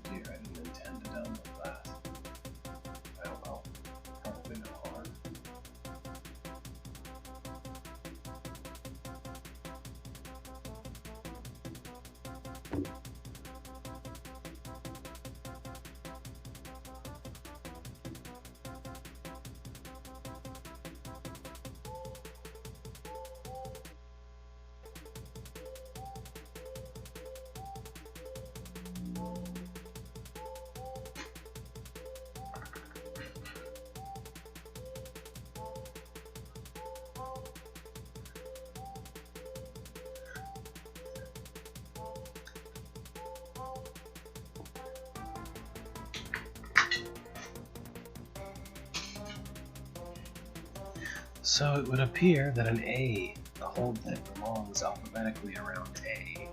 Dear, I didn't intend to download that. Oh well, probably no harm. So it would appear that an A, the hold that belongs alphabetically around A,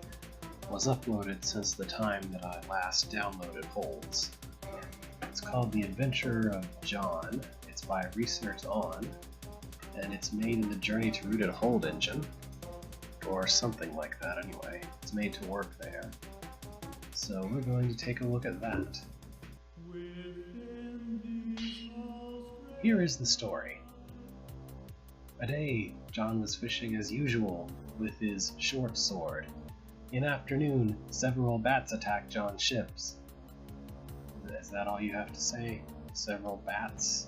was uploaded since the time that I last downloaded holds. It's called The Adventure of John. It's by Research On, and it's made in the Journey to Rooted Hold engine, or something like that anyway. It's made to work there. So we're going to take a look at that. Here is the story. A day, John was fishing as usual with his short sword. In afternoon, several bats attacked John's ships. Is that all you have to say? Several bats?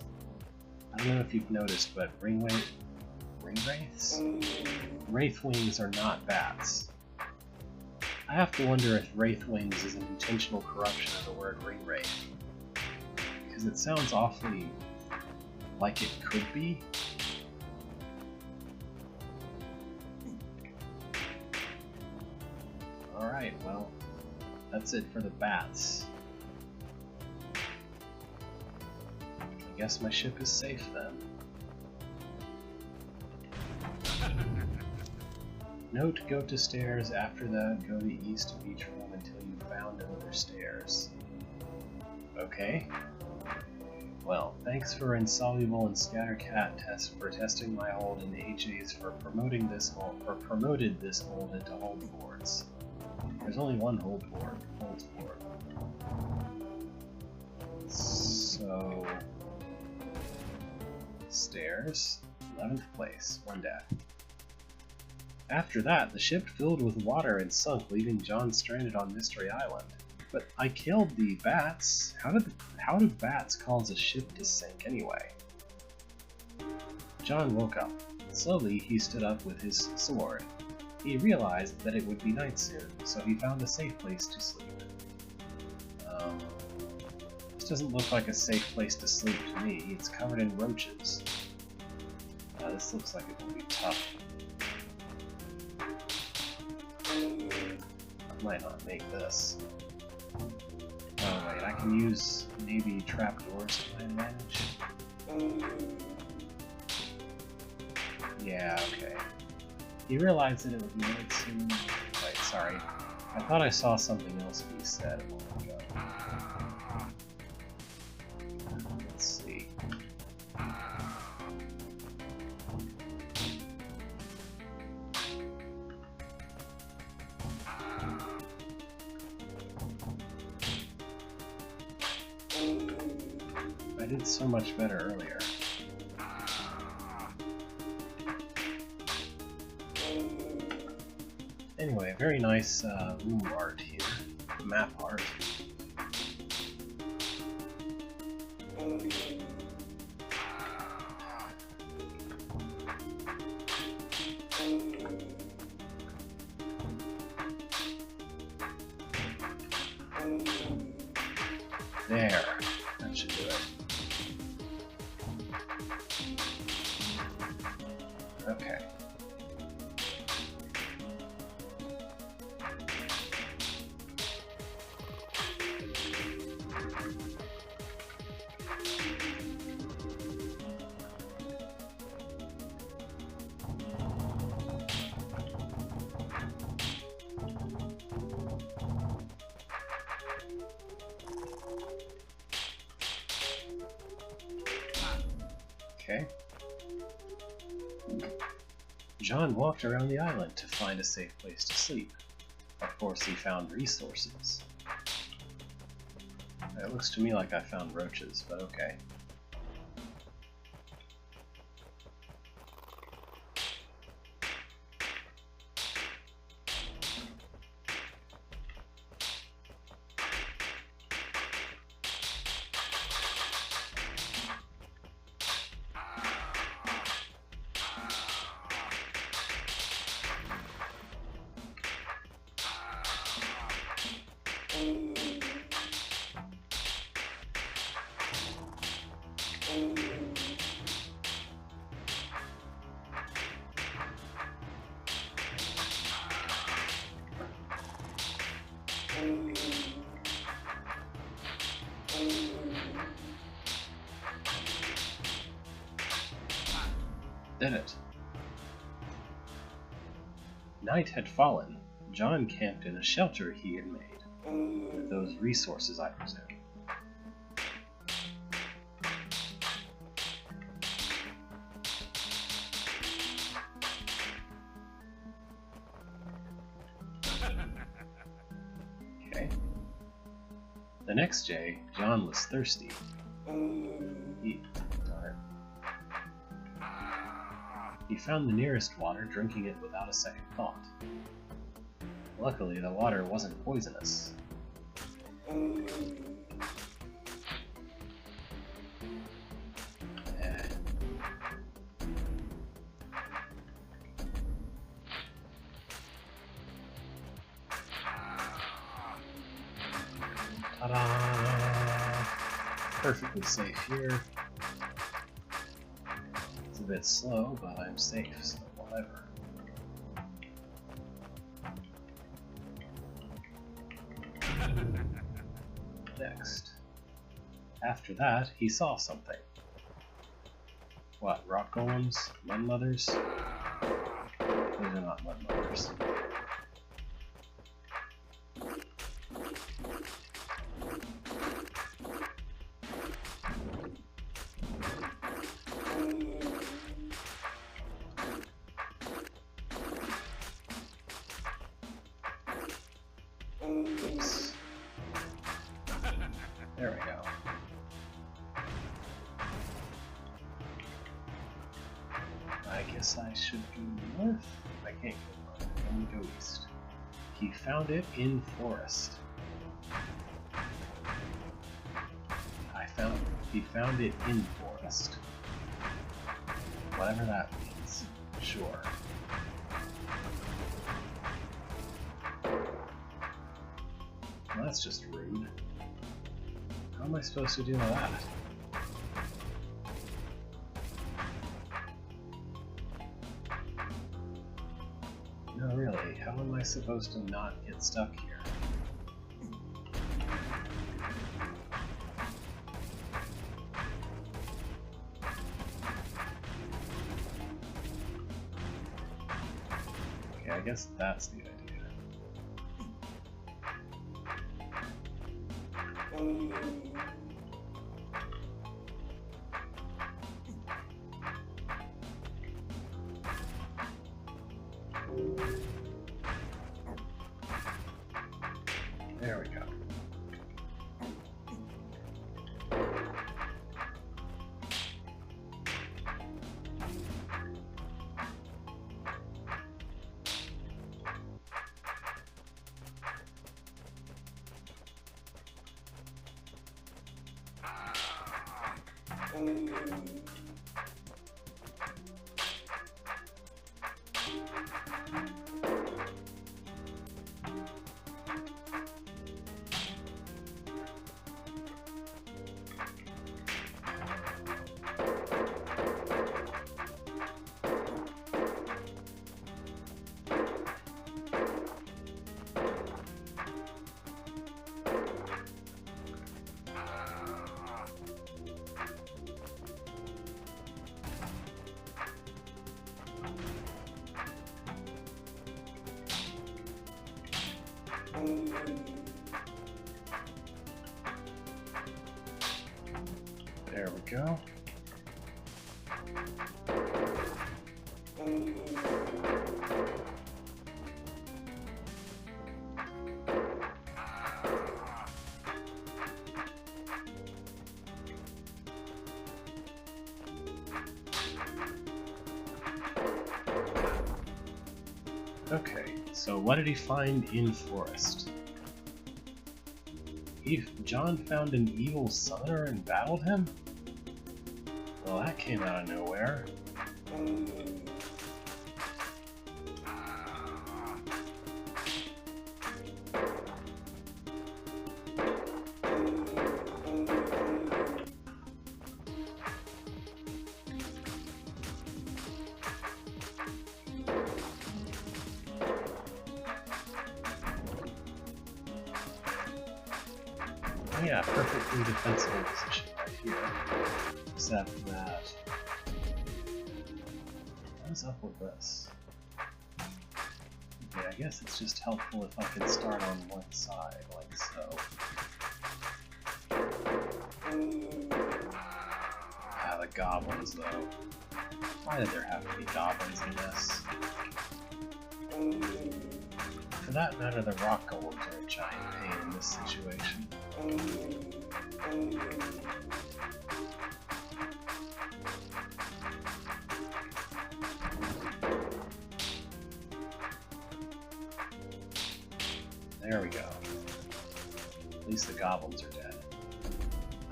I don't know if you've noticed, but ring wraiths? Wraithwings are not bats. I have to wonder if wraithwings is an intentional corruption of the word ring wraith, because it sounds awfully like it could be. Alright, well, that's it for the bats. I guess my ship is safe then. Note, go to stairs. After that, go to east of each room until you found another stairs. Okay. Well, thanks for Insoluble and Scattercat test for testing my hold in AJ's for promoted this hold into hold boards. There's only one hold board. So stairs, 11th place, 1 death. After that, the ship filled with water and sunk, leaving John stranded on Mystery Island. But I killed the bats. How do bats cause a ship to sink anyway? John woke up. Slowly, he stood up with his sword. He realized that it would be night soon, so he found a safe place to sleep. This doesn't look like a safe place to sleep to me. It's covered in roaches. This looks like it will be tough. I might not make this. Oh wait, I can use maybe trapdoors to my advantage. Yeah, okay. He realized that it would be night soon. Wait, sorry. I thought I saw something else be said a moment ago. Let's see. I did so much better earlier. Anyway, very nice room art here. Map art. There. That should do it. Okay. Okay. John walked around the island to find a safe place to sleep. Of course, he found resources. It looks to me like I found roaches, but okay. Did it. Night had fallen. John camped in a shelter he had made, with those resources, I presume. Okay. The next day, John was thirsty. He found the nearest water, drinking it without a second thought. Luckily, the water wasn't poisonous. Ta-da! Perfectly safe here. It's a bit slow, but I'm safe, so whatever. Next. After that, he saw something. What, rock golems? Mud mothers? Those are not mud mothers. Oops. There we go. I guess I should go north? I can't go north, I can only go east. He found it in forest. He found it in forest. Whatever that means. Sure. Well, that's just rude. How am I supposed to do that? No, really, how am I supposed to not get stuck here? Okay, I guess that's the idea. There we go. There we go. Okay, so what did he find in Forest? John found an evil summoner and battled him? Well, that came out of nowhere. Yeah, perfectly defensible position right here. Except that... What is up with this? Okay, I guess it's just helpful if I can start on one side, like so. Ah, the goblins, though. Why did there have to be goblins in this? For that matter, the rock golems are a giant pain in this situation. There we go. At least the goblins are dead.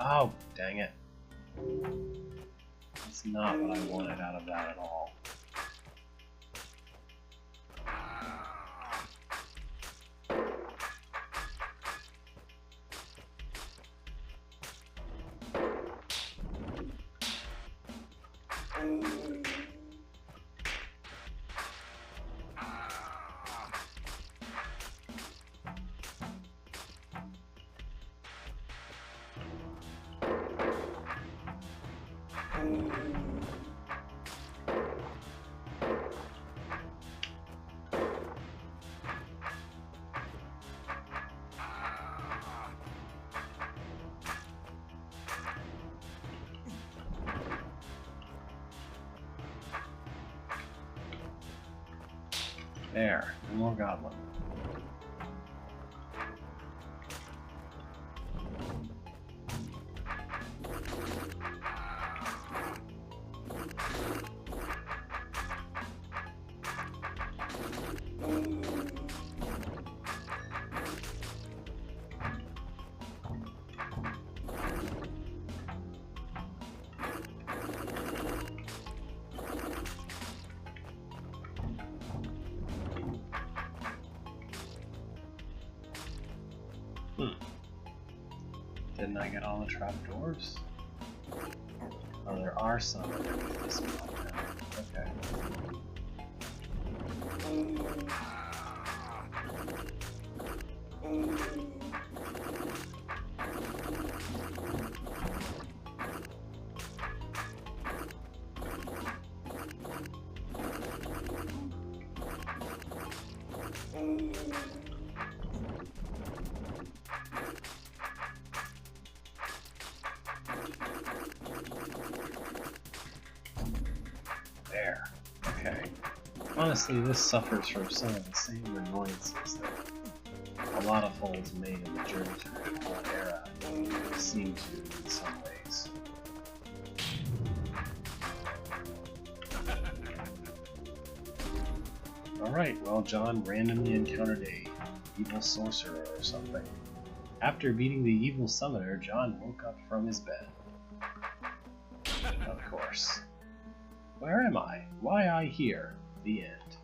Oh, dang it. That's not what I wanted out of that at all. There, no more goblin. Didn't I get all the trapdoors? Oh, there are some underneath this map now. Okay. There. Okay. Honestly, this suffers from some of the same annoyances that a lot of holds made in the Journey to the Ridgehold era seem to in some ways. Alright, well, John randomly encountered a evil sorcerer or something. After beating the evil summoner, John woke up from his bed. Of course. Where am I? Why I here? The end.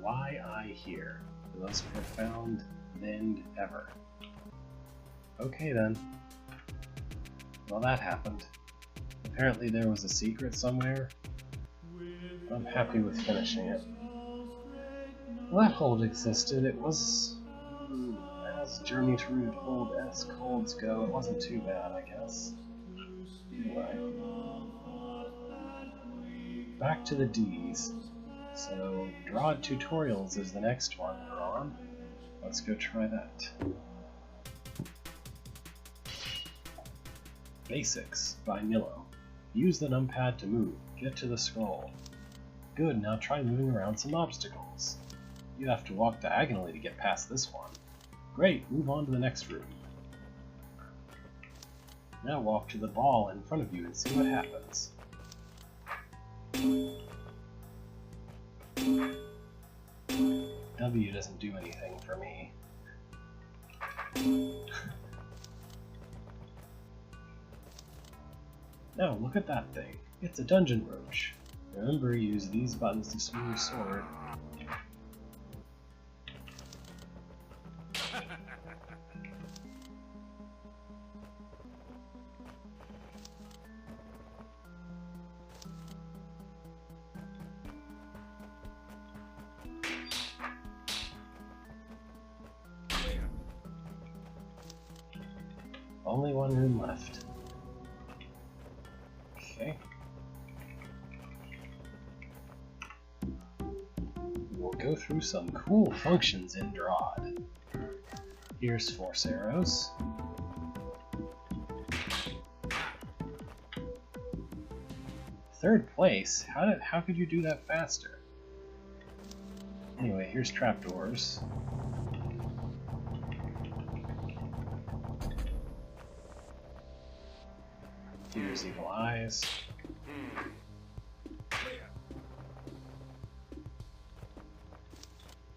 Why I here? The most profound end ever. Okay then. Well, that happened. Apparently there was a secret somewhere. I'm happy with finishing it. Well, that hold existed. It was... as Journey to Ridgehold-esque holds go, it wasn't too bad, I guess. Anyway. Back to the D's. So, Drawd Tutorials is the next one we're on. Let's go try that. Basics by Nilo. Use the numpad to move. Get to the scroll. Good, now try moving around some obstacles. You have to walk diagonally to get past this one. Great, move on to the next room. Now walk to the ball in front of you and see what happens. W doesn't do anything for me. Now look at that thing. It's a dungeon roach. Remember, use these buttons to swing your sword. Only one room left. Okay. We'll go through some cool functions in Drawd. Here's Force Arrows. Third place? How could you do that faster? Anyway, here's trapdoors. Here's Evil Eyes.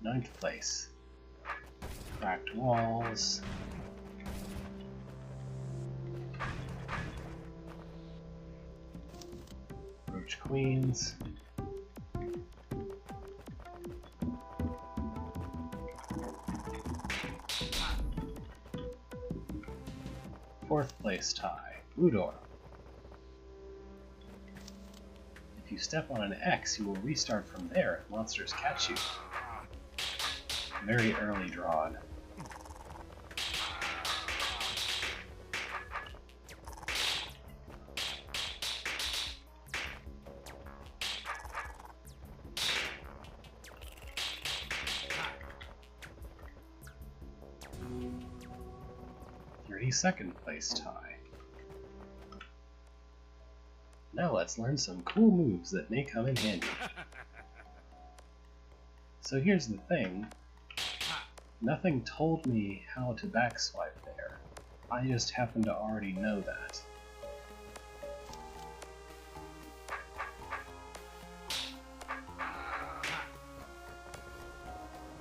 Ninth place. Cracked walls. Roach Queens. Fourth place tie. Blue Door. If you step on an X, you will restart from there if monsters catch you. Very early Drawd. Second place tie. Now let's learn some cool moves that may come in handy. So here's the thing. Nothing told me how to backswipe there. I just happen to already know that.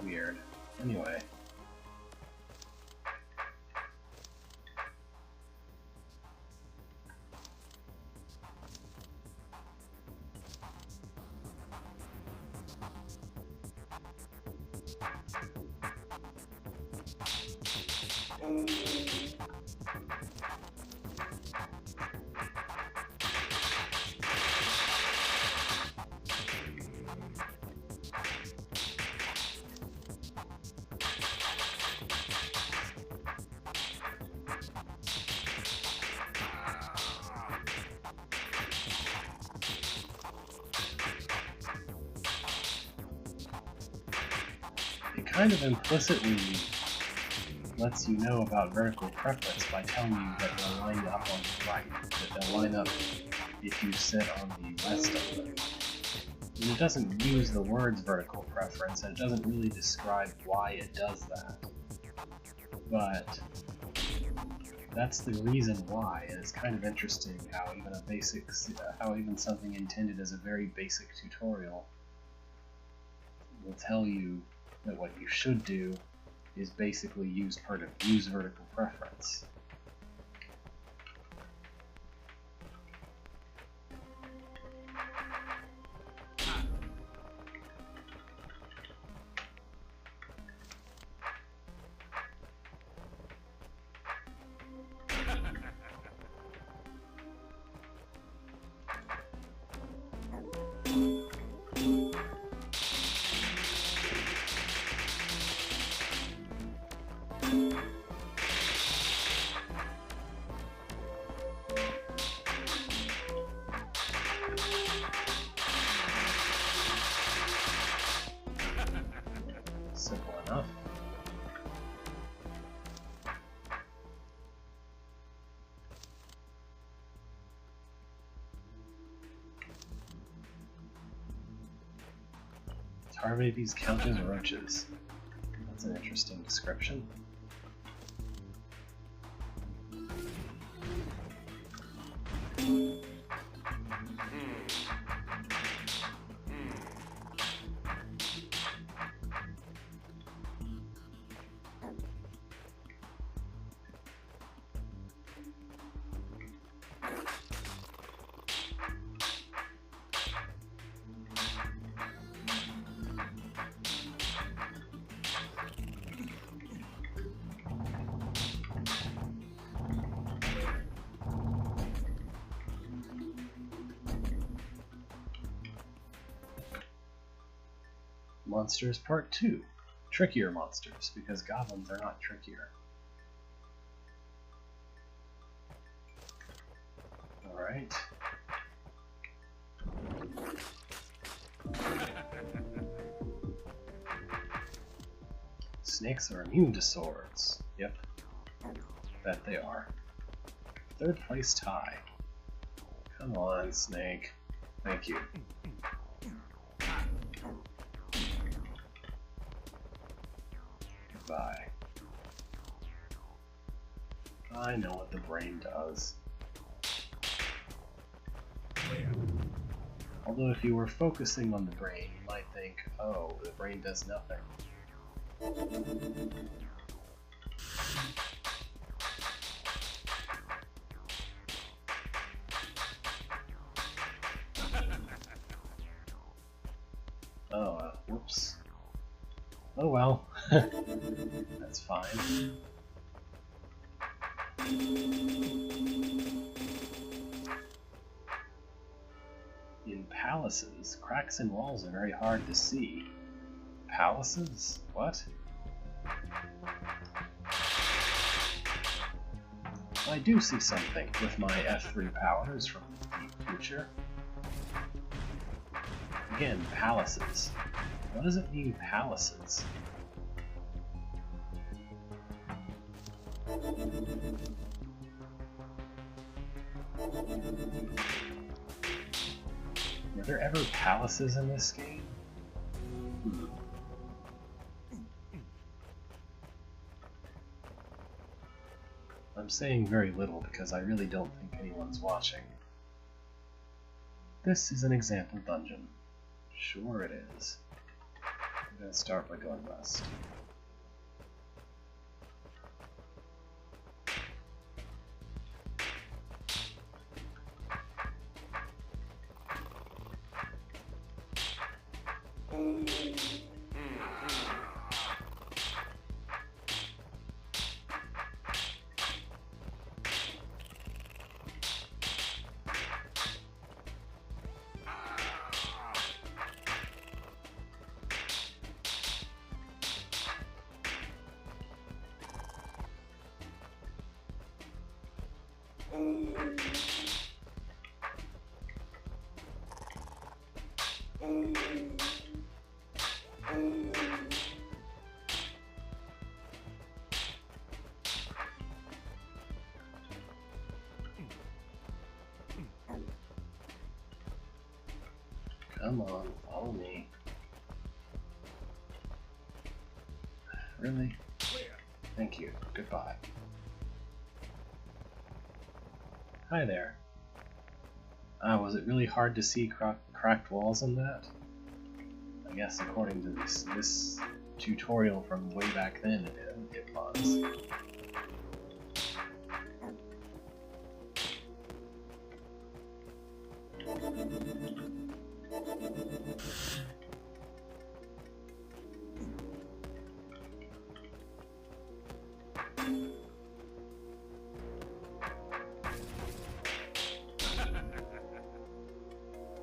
Weird. Anyway. It kind of implicitly lets you know about vertical preference by telling you that they'll line up on the right, that they'll line up if you sit on the rest of them. And it doesn't use the words vertical preference, and it doesn't really describe why it does that. But that's the reason why, and it's kind of interesting how even how even something intended as a very basic tutorial will tell you that what you should do is basically use vertical preference. enough. Tar babies count as roaches. That's an interesting description. Monsters Part 2. Trickier monsters, because goblins are not trickier. Alright. Snakes are immune to swords. Yep. Bet they are. Third place tie. Come on, Snake. Thank you. Goodbye. I know what the brain does. Although if you were focusing on the brain, you might think, oh, the brain does nothing. Oh, whoops. Oh well. That's fine. In palaces, cracks in walls are very hard to see. Palaces? What? I do see something with my F3 powers from the future. Again, palaces. What does it mean, palaces? Were there ever palaces in this game? I'm saying very little because I really don't think anyone's watching. This is an example dungeon. Sure it is. I'm gonna start by going west. Come on, follow me. Really? Thank you. Goodbye. Hi there. Was it really hard to see cracked walls in that? I guess according to this tutorial from way back then, it was.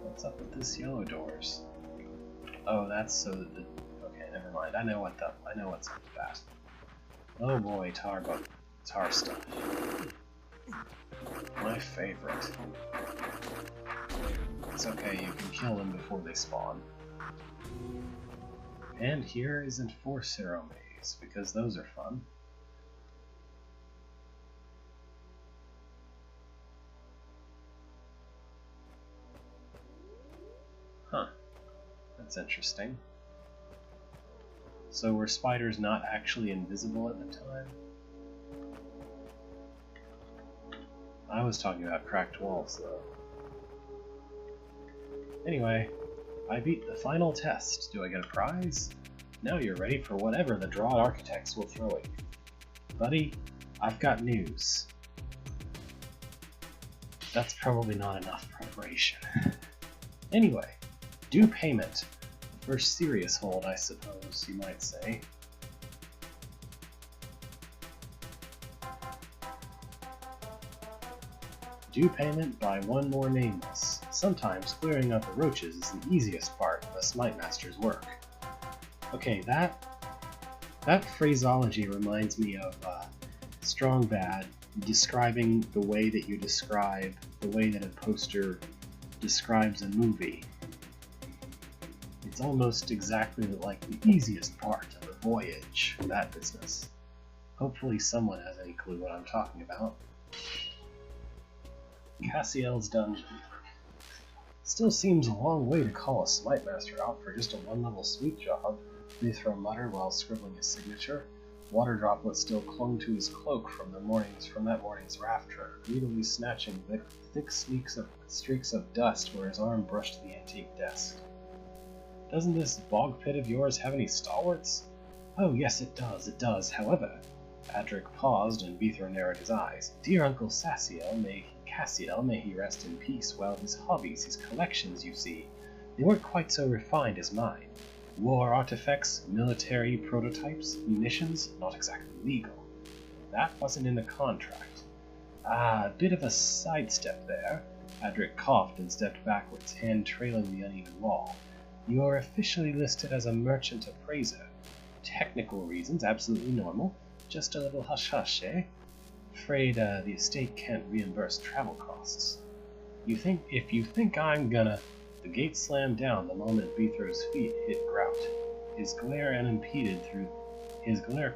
What's up with this yellow doors? Oh, that's so that the... Okay, never mind. I know what's up with that. Oh boy, tar stuff. My favorite. It's okay, you can kill them before they spawn. And here isn't 4 Maze, because those are fun. Huh. That's interesting. So were spiders not actually invisible at the time? I was talking about cracked walls, though. Anyway, I beat the final test. Do I get a prize? Now you're ready for whatever the Drawd Architects will throw at you. Buddy, I've got news. That's probably not enough preparation. Anyway, due payment. First serious hold, I suppose you might say. Due payment by one more nameless. Sometimes clearing out the roaches is the easiest part of a Smite Master's work. Okay, that phraseology reminds me of Strong Bad describing the way that you describe the way that a poster describes a movie. It's almost exactly like the easiest part of a voyage, that business. Hopefully someone has any clue what I'm talking about. Cassiel's Dungeon. Still seems a long way to call a Smite Master out for just a one-level sweet job, Vithro muttered while scribbling his signature. Water droplets still clung to his cloak from that morning's raft trip, greedily snatching thick streaks of dust where his arm brushed the antique desk. Doesn't this bog pit of yours have any stalwarts? Oh yes, it does. However, Adric paused and Vithro narrowed his eyes. Dear Uncle Cassiel, may he rest in peace, well, his hobbies, his collections, you see, they weren't quite so refined as mine. War artifacts, military prototypes, munitions, not exactly legal. That wasn't in the contract. Ah, a bit of a sidestep there. Adric coughed and stepped backwards, hand trailing the uneven wall. You're officially listed as a merchant appraiser. Technical reasons, absolutely normal. Just a little hush-hush, eh? Afraid the estate can't reimburse travel costs. If you think I'm gonna... The gate slammed down the moment Vithro's feet hit grout. His glare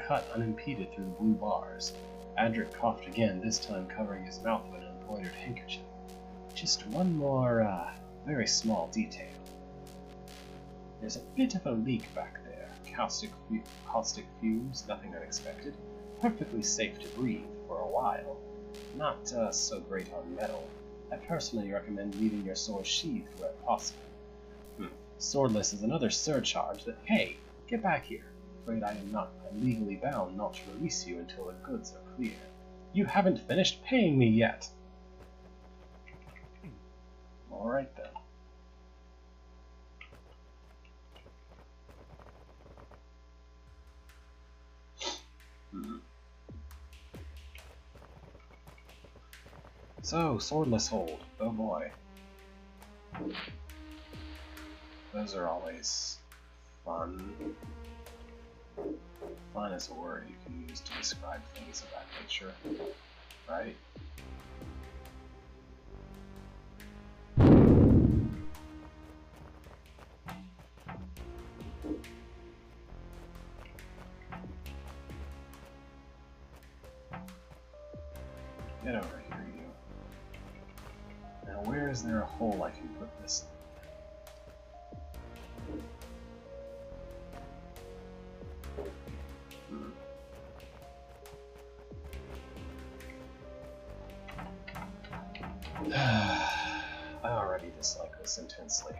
cut unimpeded through the blue bars. Adric coughed again, this time covering his mouth with an embroidered handkerchief. Just one more, very small detail. There's a bit of a leak back there. Caustic fumes, nothing unexpected. Perfectly safe to breathe for a while. Not so great on metal. I personally recommend leaving your sword sheathed where possible. Swordless is another surcharge that, hey, get back here. Afraid I'm legally bound not to release you until the goods are clear. You haven't finished paying me yet! Alright then. So, swordless hold. Oh boy. Those are always fun. Fun is a word you can use to describe things of that nature, right? Get over here, you. Now where is there a hole I can put this in? I already dislike this intensely.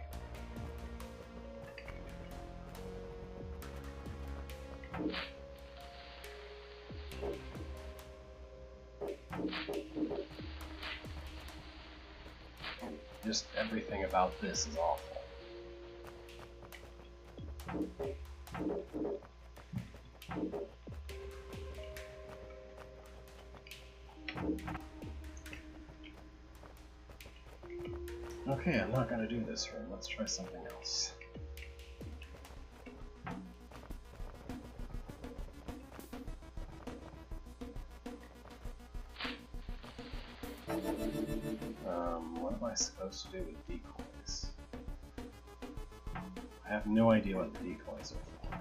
Just everything about this is awful. Okay, I'm not gonna do this room. Let's try something else. What am I supposed to do with decoys? I have no idea what the decoys are for.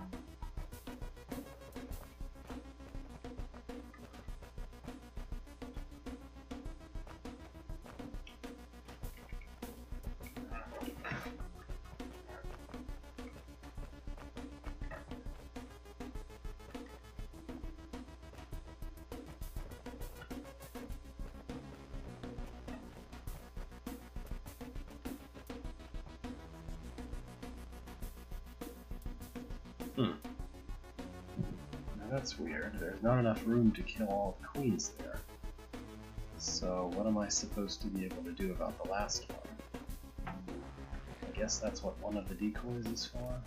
Now that's weird. There's not enough room to kill all the queens there. So what am I supposed to be able to do about the last one? I guess that's what one of the decoys is for?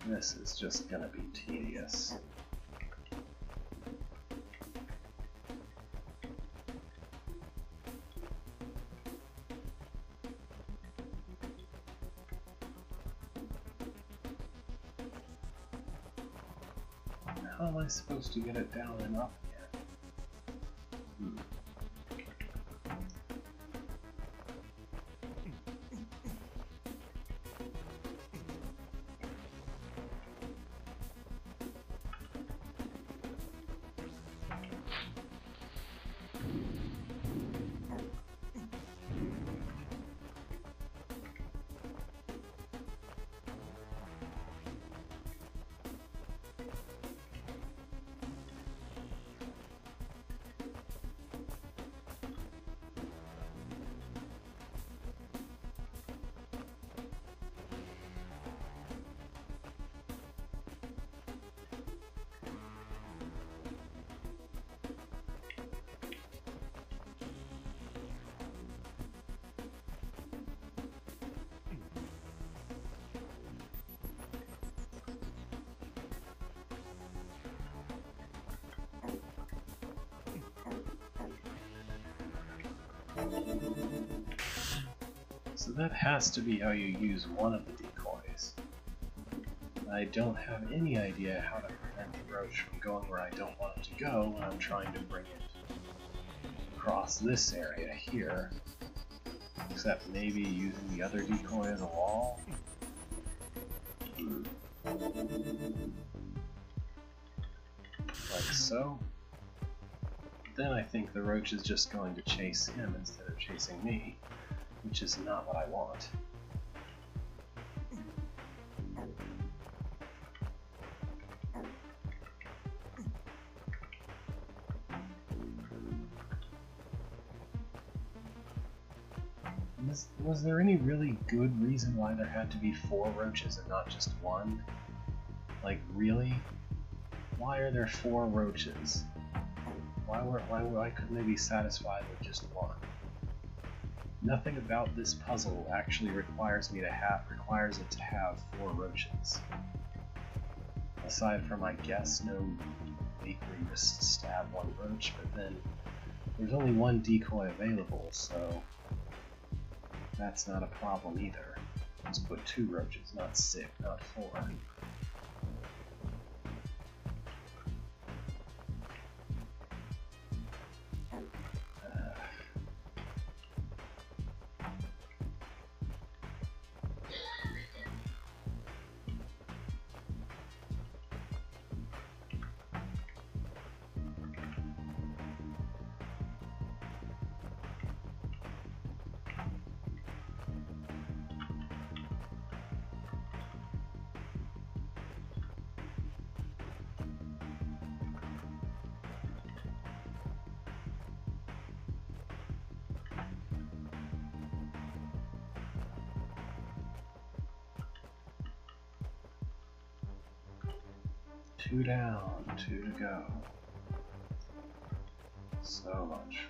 This is just gonna be tedious. How am I supposed to get it down and up again? So that has to be how you use one of the decoys. I don't have any idea how to prevent the roach from going where I don't want it to go when I'm trying to bring it across this area here. Except maybe using the other decoy as a wall? Like so. Then I think the roach is just going to chase him instead of chasing me, which is not what I want. Was there any really good reason why there had to be 4 roaches and not just 1? Like, really? Why are there 4 roaches? Why couldn't they be satisfied with just 1? Nothing about this puzzle actually requires it to have 4 roaches. Aside from, I guess, no weakly just stab 1 roach, but then there's only 1 decoy available, so that's not a problem either. Just put 2 roaches, not 6, not 4. Two down, 2 to go. So much.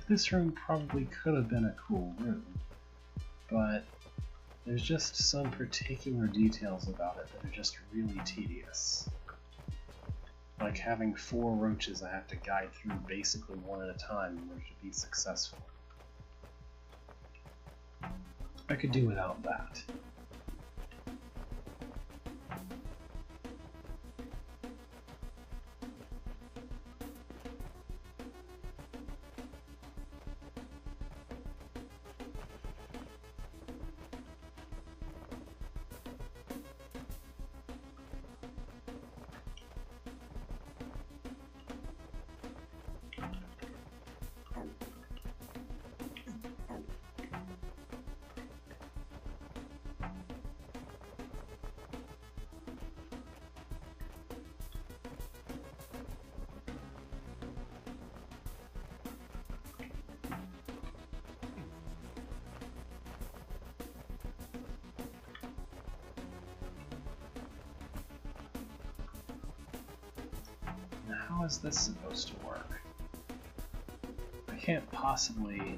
This room probably could have been a cool room, but there's just some particular details about it that are just really tedious. Like having 4 roaches I have to guide through basically one at a time in order to be successful. I could do without that. How is this supposed to work? I can't possibly...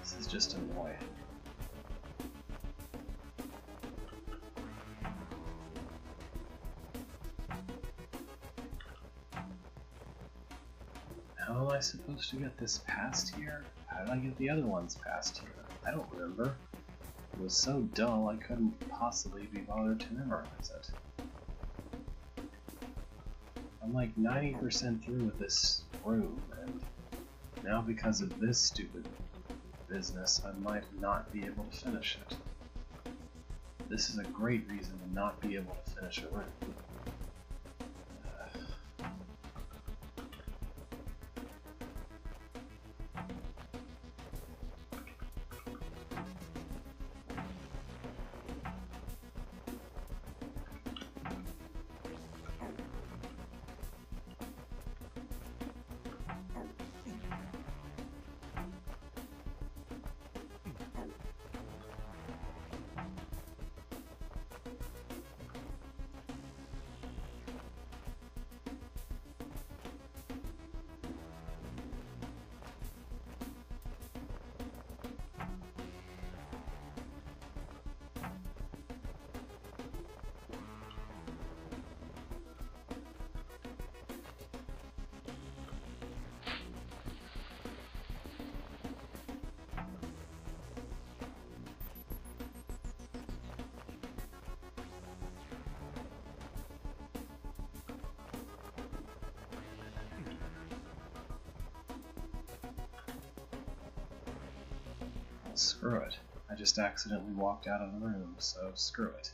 This is just annoying. How am I supposed to get this past here? How did I get the other ones past here? I don't remember. It was so dull I couldn't possibly be bothered to memorize it. I'm like 90% through with this room, and now because of this stupid business, I might not be able to finish it. This is a great reason to not be able to finish a room. Screw it. I just accidentally walked out of the room, so screw it.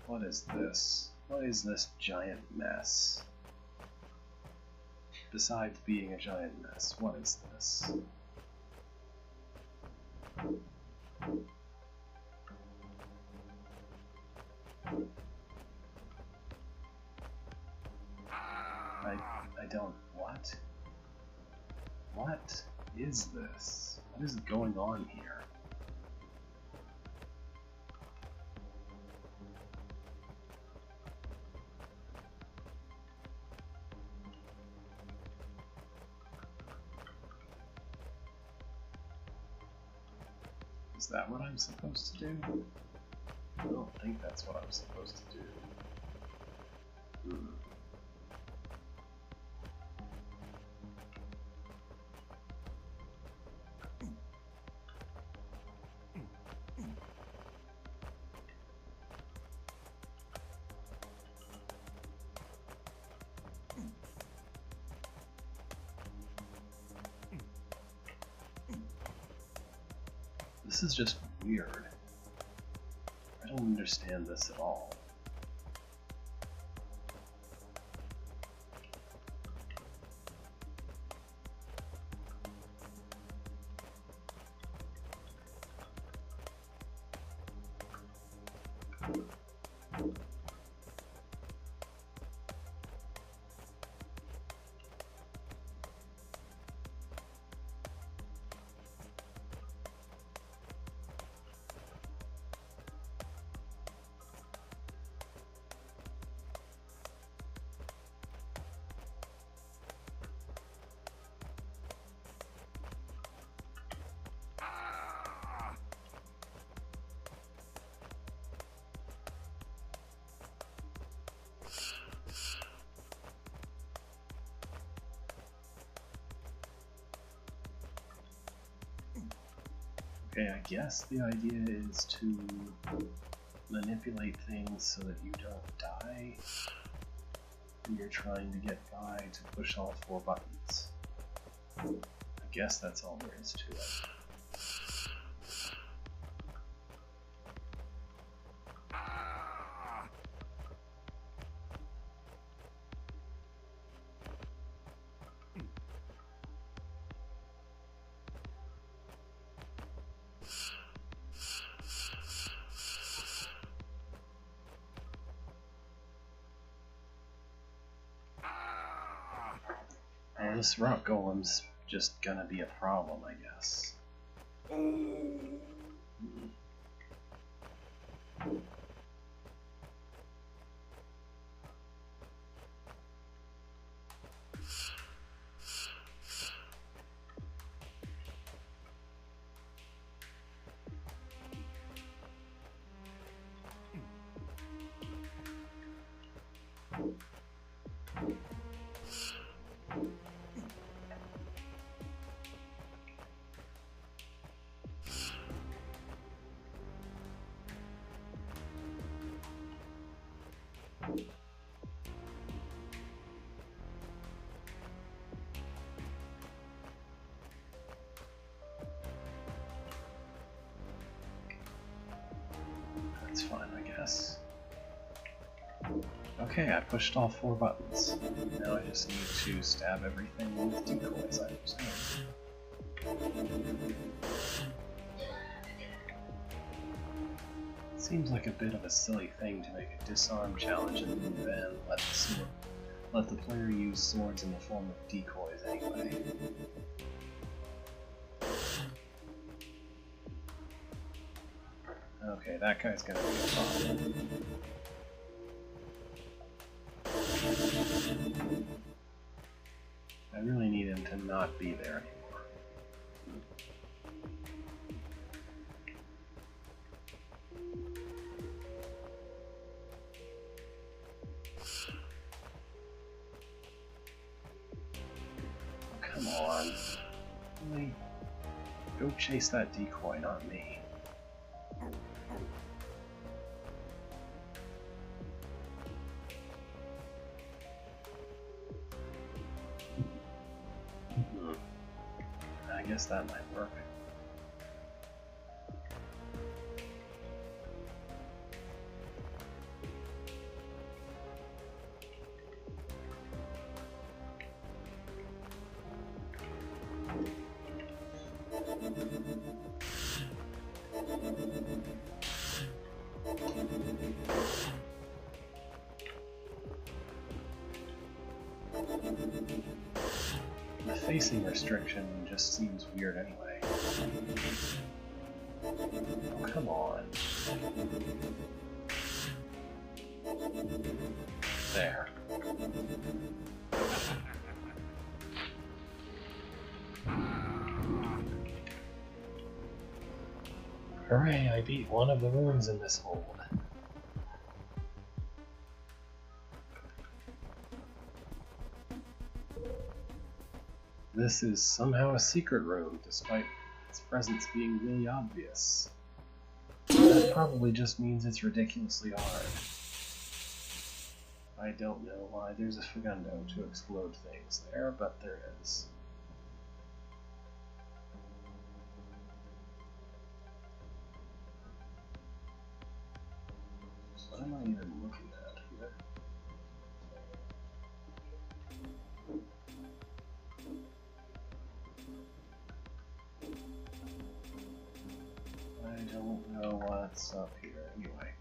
What is this? What is this giant mess? Besides being a giant mess, what is this? I don't... What? What is this? What is going on here? Is that what I'm supposed to do? I don't think that's what I'm supposed to do. This is just weird. I don't understand this at all. Okay, I guess the idea is to manipulate things so that you don't die when you're trying to get by to push all 4 buttons. I guess that's all there is to it. Oh, this rock golem's just gonna be a problem, I guess. That's fine, I guess. Okay, I pushed all 4 buttons. Now I just need to stab everything with decoys, I presume. Seems like a bit of a silly thing to make a disarm challenge and then let the player use swords in the form of decoys anyway. Okay, that guy's gonna be a problem. I really need him to not be there anymore. Come on. Really? Go chase that decoy, not me. I guess that might work. The facing restriction just seems weird anyway. Oh, come on. There. Hooray, I beat one of the rooms in this hold. This is somehow a secret room, despite its presence being really obvious. That probably just means it's ridiculously hard. I don't know why there's a Fagundo to explode things there, but there is. What am I even looking at here? I don't know what's up here anyway.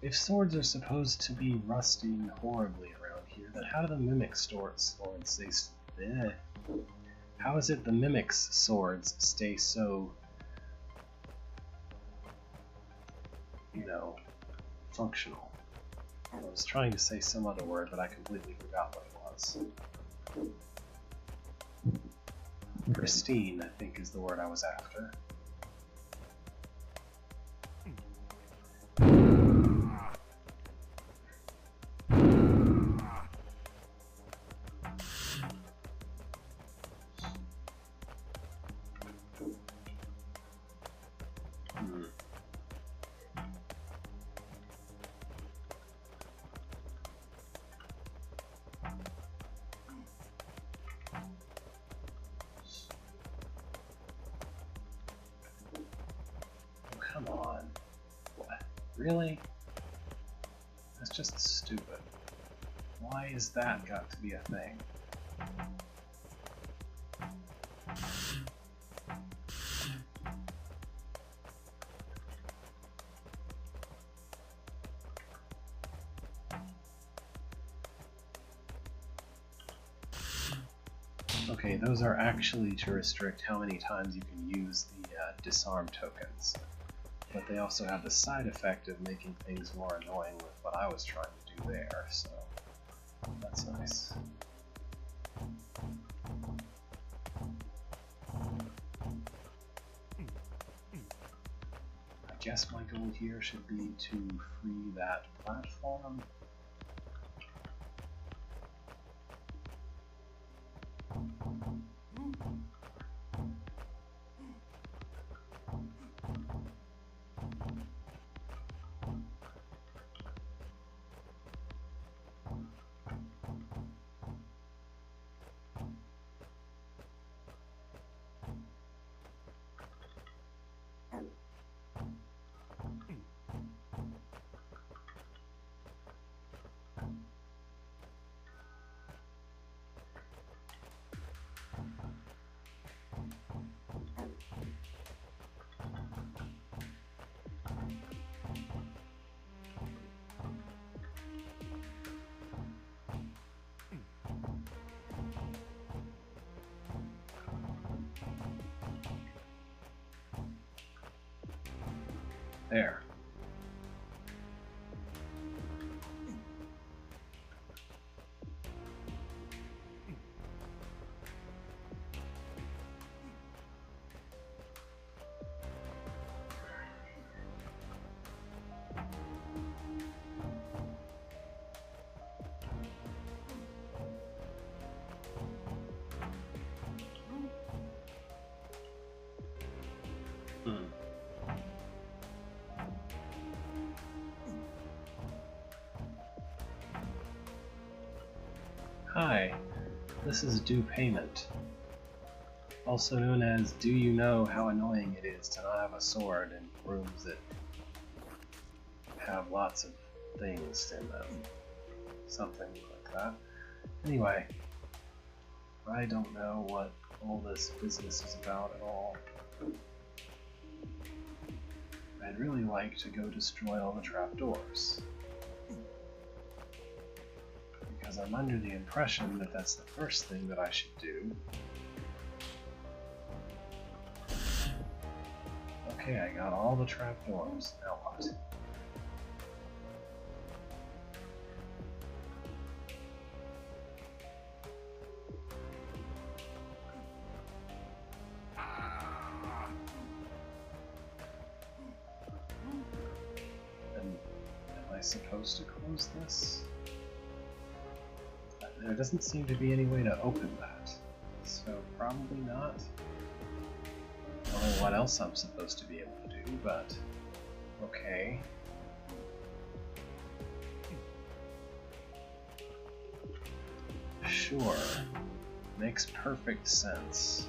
If swords are supposed to be rusting horribly around here, then how do the mimic swords stay? How is it the mimics swords stay so, you know, functional? I was trying to say some other word, but I completely forgot what it was. Pristine, I think, is the word I was after. Come on. What? Really? That's just stupid. Why is that got to be a thing? Okay, those are actually to restrict how many times you can use the disarm tokens. But they also have the side effect of making things more annoying with what I was trying to do there, so that's nice. I guess my goal here should be to free that platform. There. Hi, this is Due Payment, also known as Do You Know How Annoying It Is to Not Have a Sword in rooms that have lots of things in them. Something like that. Anyway, I don't know what all this business is about at all. I'd really like to go destroy all the trapdoors. Because I'm under the impression that that's the first thing that I should do. Okay, I got all the trapdoors. Now what? And am I supposed to close this? There doesn't seem to be any way to open that, so probably not. I don't know what else I'm supposed to be able to do, but okay. Sure. Makes perfect sense.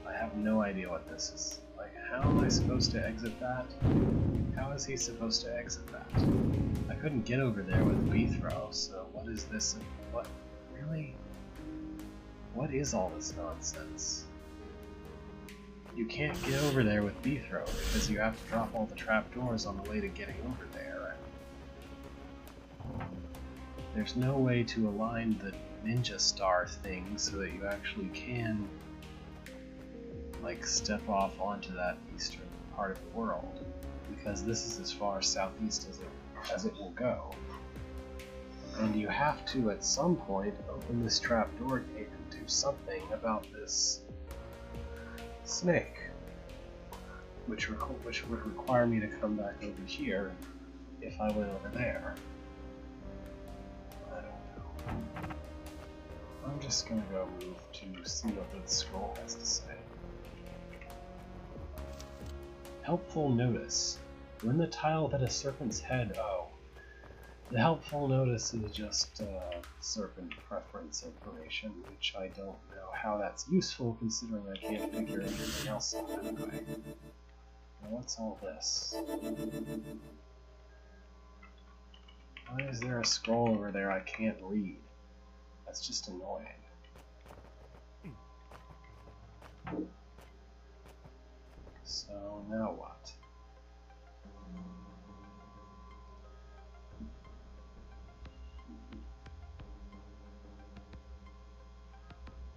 I have no idea what this is. Like, how am I supposed to exit that? How is he supposed to exit that? I couldn't get over there with B-throw, so what is this? What? Really? What is all this nonsense? You can't get over there with B-throw because you have to drop all the trapdoors on the way to getting over there. There's no way to align the ninja star thing so that you actually can like step off onto that eastern part of the world, because this is as far southeast as it will go. And you have to, at some point, open this trapdoor gate and do something about this snake, which would require me to come back over here if I went over there. I don't know. I'm just gonna go move to see what the scroll has to say. Helpful notice. When the tile that a serpent's head... Oh. The helpful notice is just serpent preference information, which I don't know how that's useful considering I can't figure anything else out anyway. Now what's all this? Why is there a scroll over there I can't read? That's just annoying. So now what?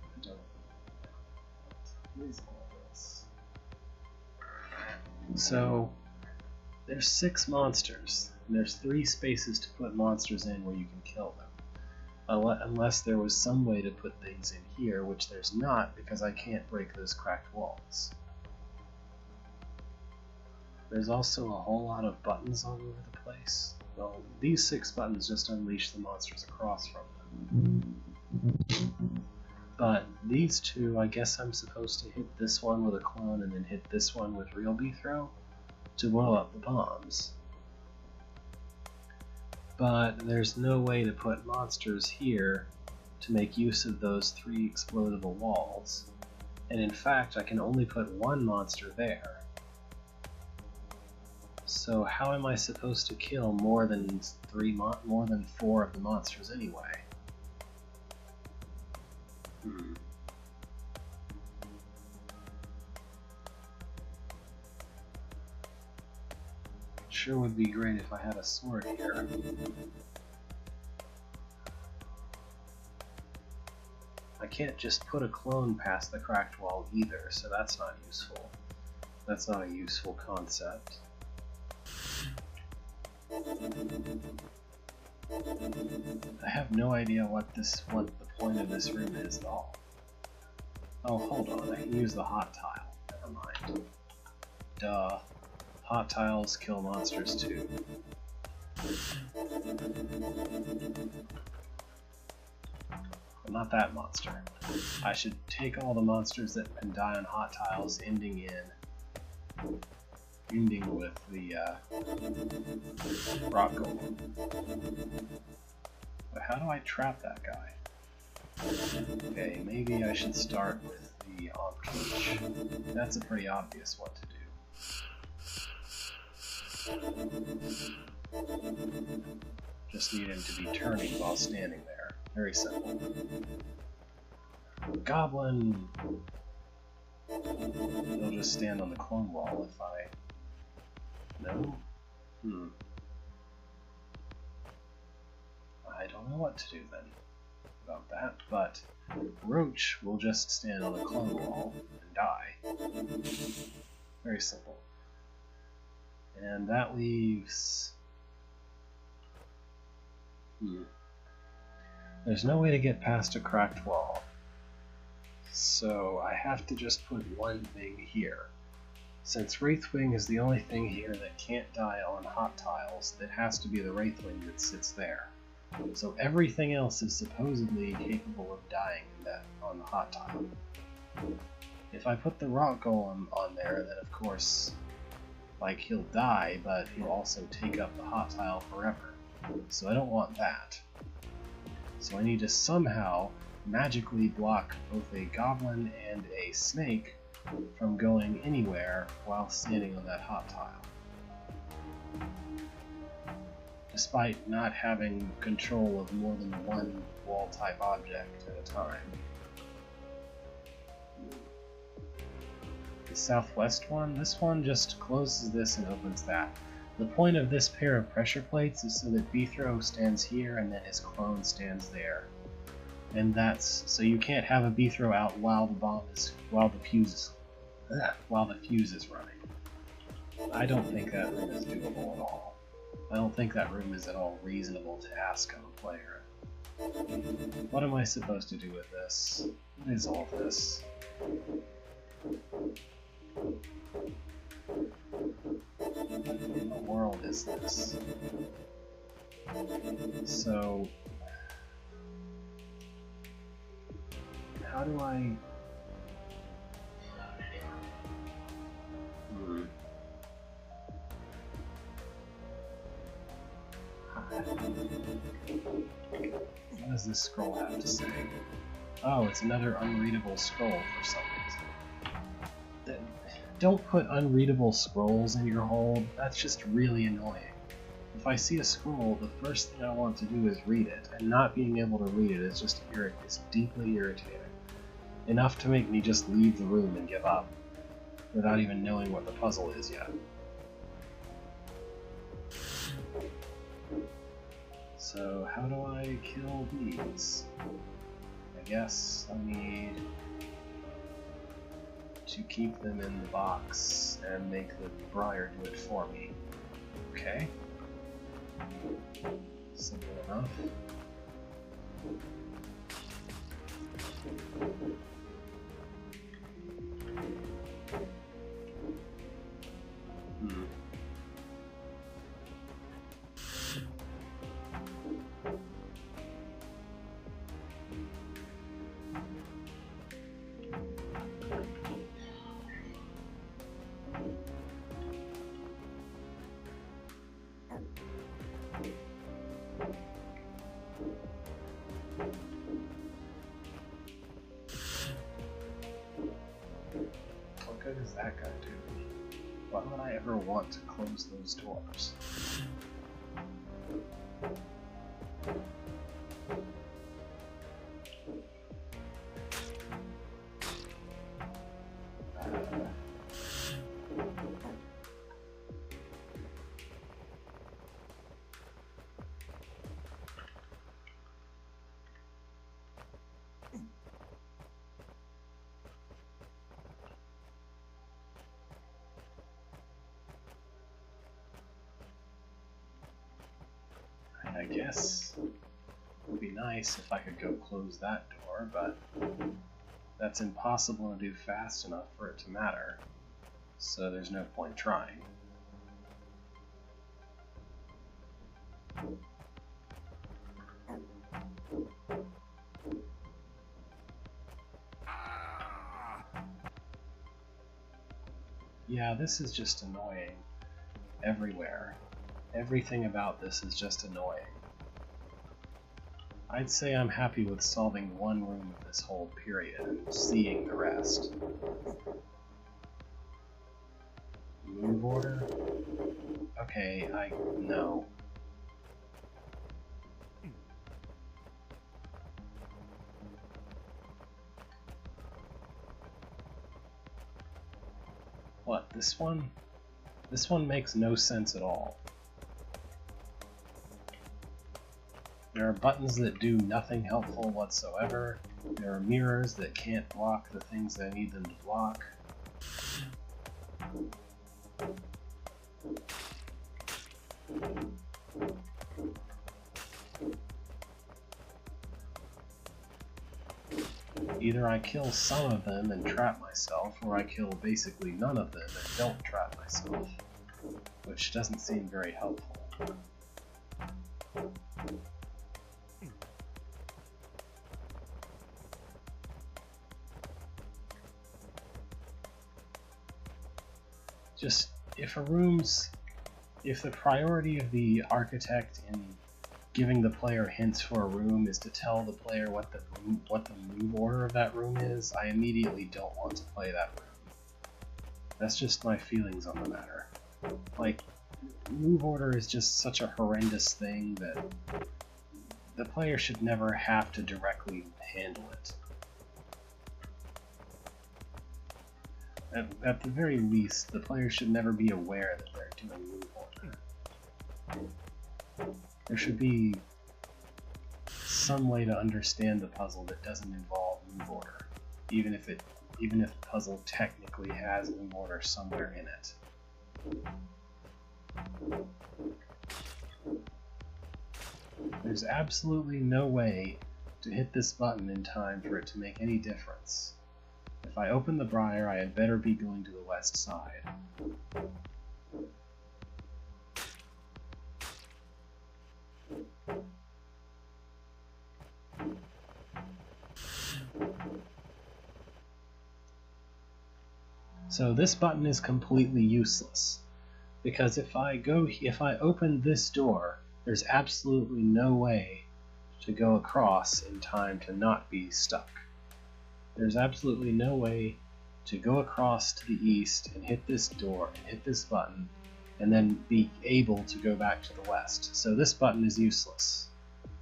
I don't. What is all this? So there's 6 monsters. And there's 3 spaces to put monsters in where you can kill them. Unless there was some way to put things in here, which there's not because I can't break those cracked walls. There's also a whole lot of buttons all over the place. Well, these 6 buttons just unleash the monsters across from them. But these 2, I guess I'm supposed to hit this one with a clone and then hit this one with real B-throw to blow up the bombs. But there's no way to put monsters here to make use of those 3 explodable walls. And in fact, I can only put 1 monster there. So how am I supposed to kill more than 4 of the monsters anyway? Sure would be great if I had a sword here. I can't just put a clone past the cracked wall either, so that's not useful. That's not a useful concept. I have no idea what the point of this room is at all. Oh, hold on, I can use the hot tile. Never mind. Duh. Hot tiles kill monsters too. But not that monster. I should take all the monsters that can die on hot tiles, ending with the rock golem. But how do I trap that guy? Okay, maybe I should start with the Omp-Keech. That's a pretty obvious what to do. Just need him to be turning while standing there. Very simple. Goblin! He'll just stand on the clone wall if I... No? I don't know what to do then about that, but Roach will just stand on the clone wall and die. Very simple. And that leaves... There's no way to get past a cracked wall. So I have to just put one thing here. Since Wraithwing is the only thing here that can't die on hot tiles, it has to be the Wraithwing that sits there. So everything else is supposedly capable of dying on the hot tile. If I put the Rock Golem on there, then of course, like, he'll die, but he'll also take up the hot tile forever. So I don't want that. So I need to somehow magically block both a goblin and a snake from going anywhere while standing on that hot tile. Despite not having control of more than one wall-type object at a time. The southwest one, this one just closes this and opens that. The point of this pair of pressure plates is so that B-throw stands here and then his clone stands there. And that's so you can't have a B-throw out while the fuse is running. I don't think that room is doable at all. I don't think that room is at all reasonable to ask of a player. What am I supposed to do with this? What is all this? What in the world is this? So, how do I... What does this scroll have to say? Oh, it's another unreadable scroll for some reason. don't put unreadable scrolls in your hold. That's just really annoying. If I see a scroll, the first thing I want to do is read it, and not being able to read it is just deeply irritating. Enough to make me just leave the room and give up, without even knowing what the puzzle is yet. So how do I kill these? I guess I need to keep them in the box and make the Briar do it for me. Okay. Simple enough. What good does that guy do? Why would I ever want to close those doors? I guess it would be nice if I could go close that door, but that's impossible to do fast enough for it to matter, so there's no point trying. Yeah, this is just annoying everywhere. Everything about this is just annoying. I'd say I'm happy with solving one room of this whole period and seeing the rest. Move order? Okay, no. What, this one? This one makes no sense at all. There are buttons that do nothing helpful whatsoever. There are mirrors that can't block the things that I need them to block. Either I kill some of them and trap myself, or I kill basically none of them and don't trap myself, which doesn't seem very helpful. Just, if the priority of the architect in giving the player hints for a room is to tell the player what the move order of that room is, I immediately don't want to play that room. That's just my feelings on the matter. Like, move order is just such a horrendous thing that the player should never have to directly handle it. At the very least, the player should never be aware that they're doing move order. There should be some way to understand the puzzle that doesn't involve move order, even if the puzzle technically has move order somewhere in it. There's absolutely no way to hit this button in time for it to make any difference. If I open the Briar, I had better be going to the west side. So this button is completely useless, because if I open this door, there's absolutely no way to go across in time to not be stuck. There's absolutely no way to go across to the east and hit this door and hit this button, and then be able to go back to the west. So this button is useless.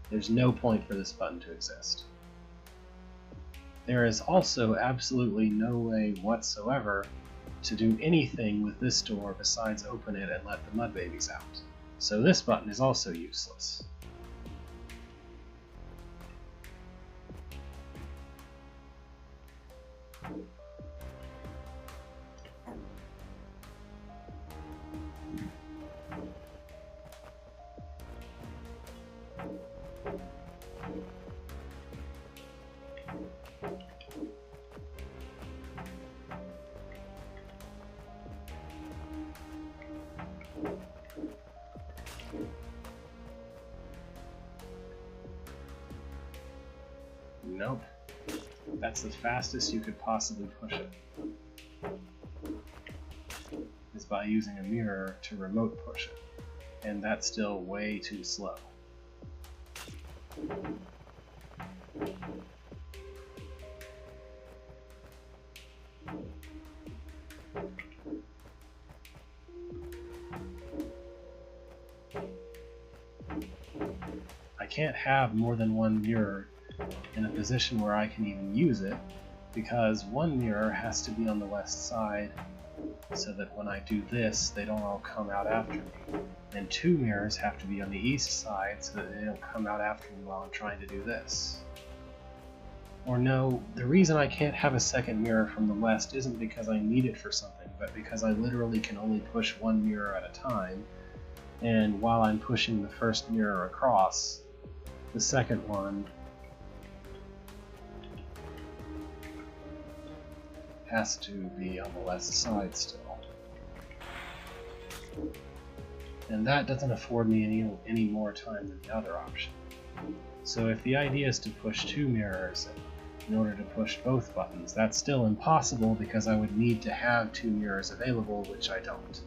There's no point for this button to exist. There is also absolutely no way whatsoever to do anything with this door besides open it and let the mud babies out. So this button is also useless. Nope. That's the fastest you could possibly push it. Is by using a mirror to remote push it. And that's still way too slow. I can't have more than one mirror in a position where I can even use it, because one mirror has to be on the west side so that when I do this, they don't all come out after me. And two mirrors have to be on the east side so that they don't come out after me while I'm trying to do this. Or no, the reason I can't have a second mirror from the west isn't because I need it for something, but because I literally can only push one mirror at a time, and while I'm pushing the first mirror across, the second one has to be on the west side still. And that doesn't afford me any more time than the other option. So if the idea is to push two mirrors in order to push both buttons, that's still impossible because I would need to have two mirrors available, which I don't.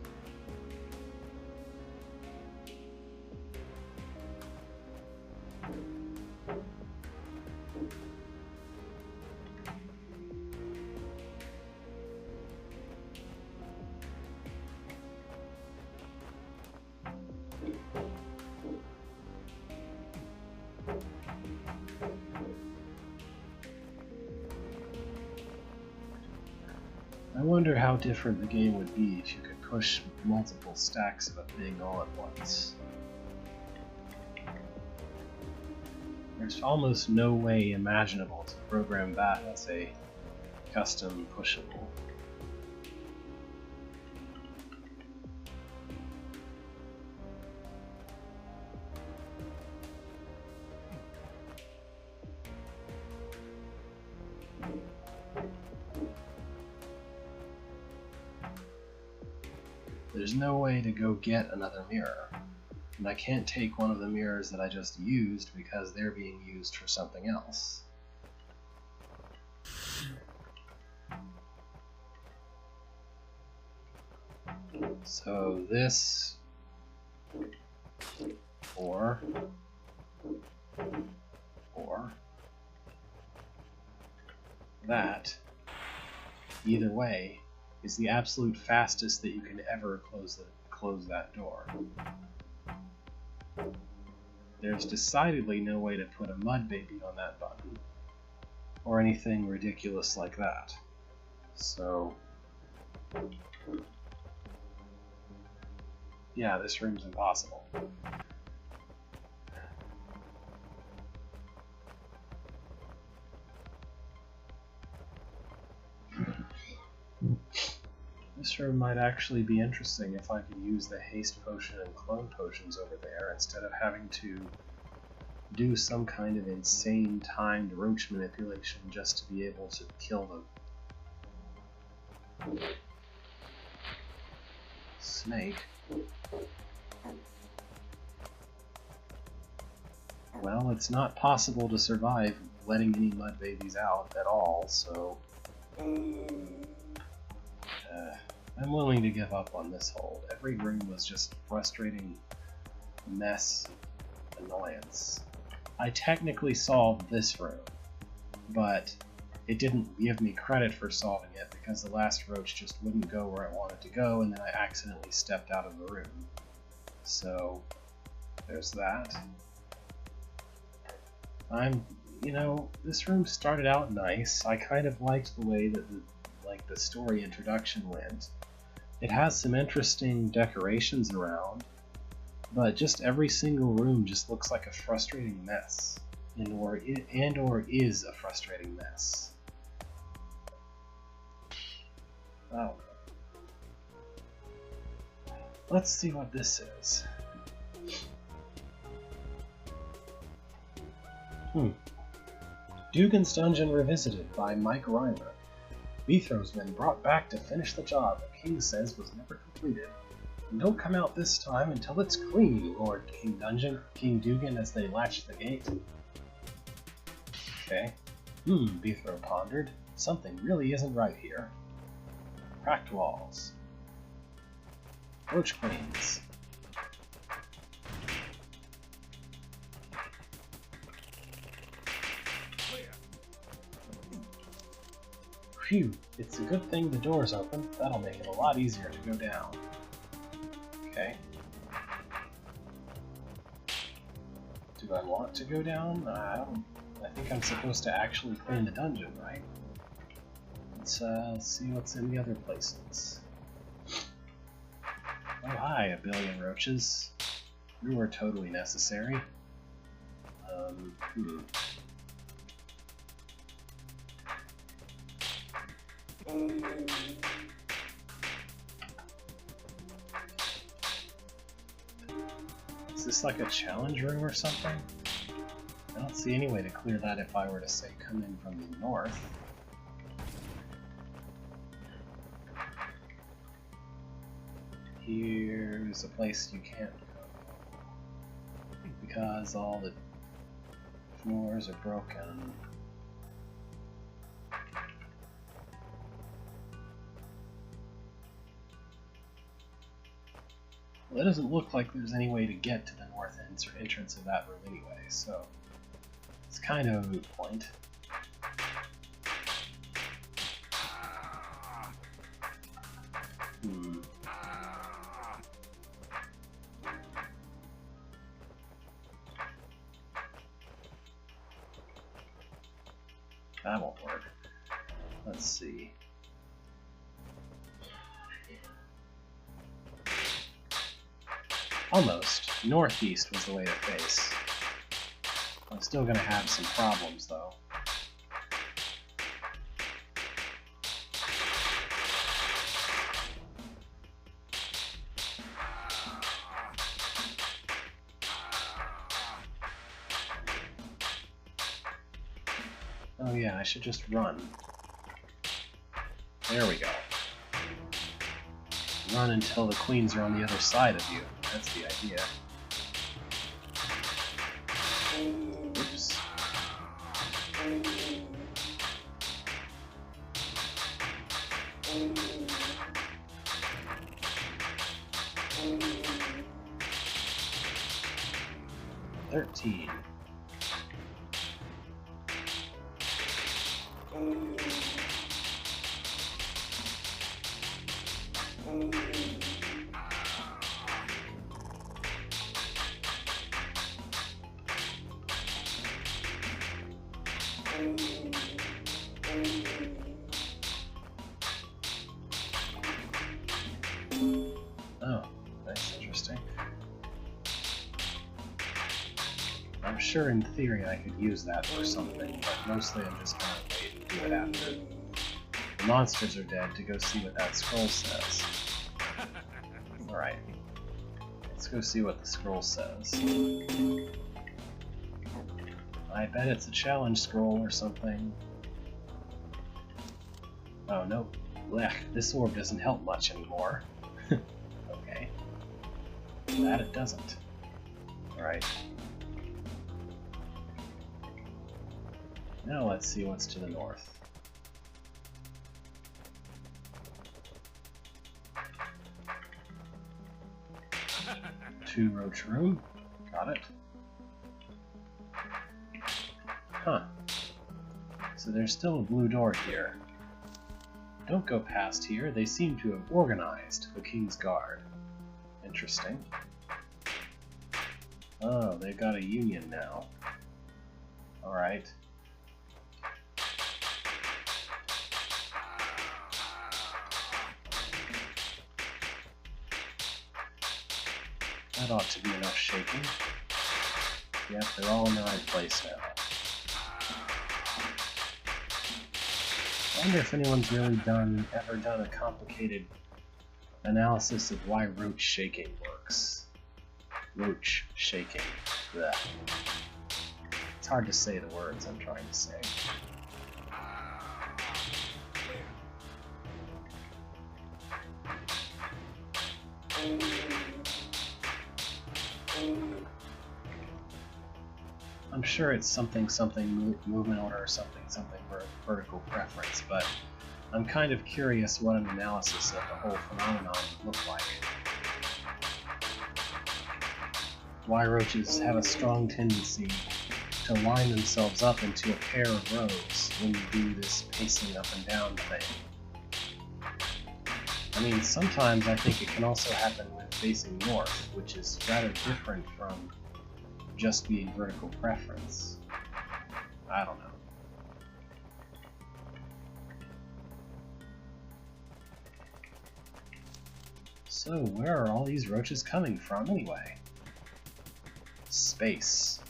I wonder how different the game would be if you could push multiple stacks of a thing all at once. There's almost no way imaginable to program that as a custom pushable. There's no way to go get another mirror, and I can't take one of the mirrors that I just used because they're being used for something else. So this, or that, either way, is the absolute fastest that you can ever close that door. There's decidedly no way to put a mud baby on that button, or anything ridiculous like that. So, yeah, this room's impossible. This room might actually be interesting if I could use the haste potion and clone potions over there instead of having to do some kind of insane timed roach manipulation just to be able to kill the snake. Well, it's not possible to survive letting any mud babies out at all, so I'm willing to give up on this hold. Every room was just frustrating mess annoyance. I technically solved this room, but it didn't give me credit for solving it because the last roach just wouldn't go where I wanted to go, and then I accidentally stepped out of the room. So there's that. You know, this room started out nice. I kind of liked the way that the story introduction went. It has some interesting decorations around, but just every single room just looks like a frustrating mess, or is a frustrating mess. Oh. Let's see what this is. Dugan's Dungeon Revisited by Mike Reimer. Beethro's been brought back to finish the job that King says was never completed. And don't come out this time until it's clean, roared King Dugan as they latched the gate. Okay. Beethro pondered. Something really isn't right here. Cracked walls. Roach queens. Phew, it's a good thing the door's open. That'll make it a lot easier to go down. Okay. Do I want to go down? I think I'm supposed to actually clean the dungeon, right? Let's see what's in the other places. Oh hi, a billion roaches. You were totally necessary. Is this like a challenge room or something? I don't see any way to clear that if I were to say come in from the north. Here's a place you can't go because all the floors are broken. Well, it doesn't look like there's any way to get to the north entrance of that room anyway, so it's kind of a moot point. That won't work. Let's see. Almost. Northeast was the way to face. I'm still gonna have some problems, though. Oh yeah, I should just run. There we go. Run until the queens are on the other side of you. That's the idea. Oops. $13. Oh, that's interesting. I'm sure in theory I could use that for something, but mostly I'm just gonna wait and do it after the monsters are dead to go see what that scroll says. Alright. Let's go see what the scroll says. I bet it's a challenge scroll or something. Oh, nope. Blech, this orb doesn't help much anymore. Okay. That it doesn't. Alright. Now let's see what's to the north. Two roach room. Got it. Huh. So there's still a blue door here. Don't go past here. They seem to have organized the King's Guard. Interesting. Oh, they've got a union now. Alright. That ought to be enough shaking. Yep, they're all in the right place now. I wonder if anyone's really ever done a complicated analysis of why roach shaking works. Roach shaking. Blech. It's hard to say the words I'm trying to say. I'm sure it's something movement order or something vertical preference, but I'm kind of curious what an analysis of the whole phenomenon would look like. Why roaches have a strong tendency to line themselves up into a pair of rows when you do this pacing up and down thing. I mean, sometimes I think it can also happen when facing north, which is rather different from just being vertical preference. I don't know. So, where are all these roaches coming from anyway? Space.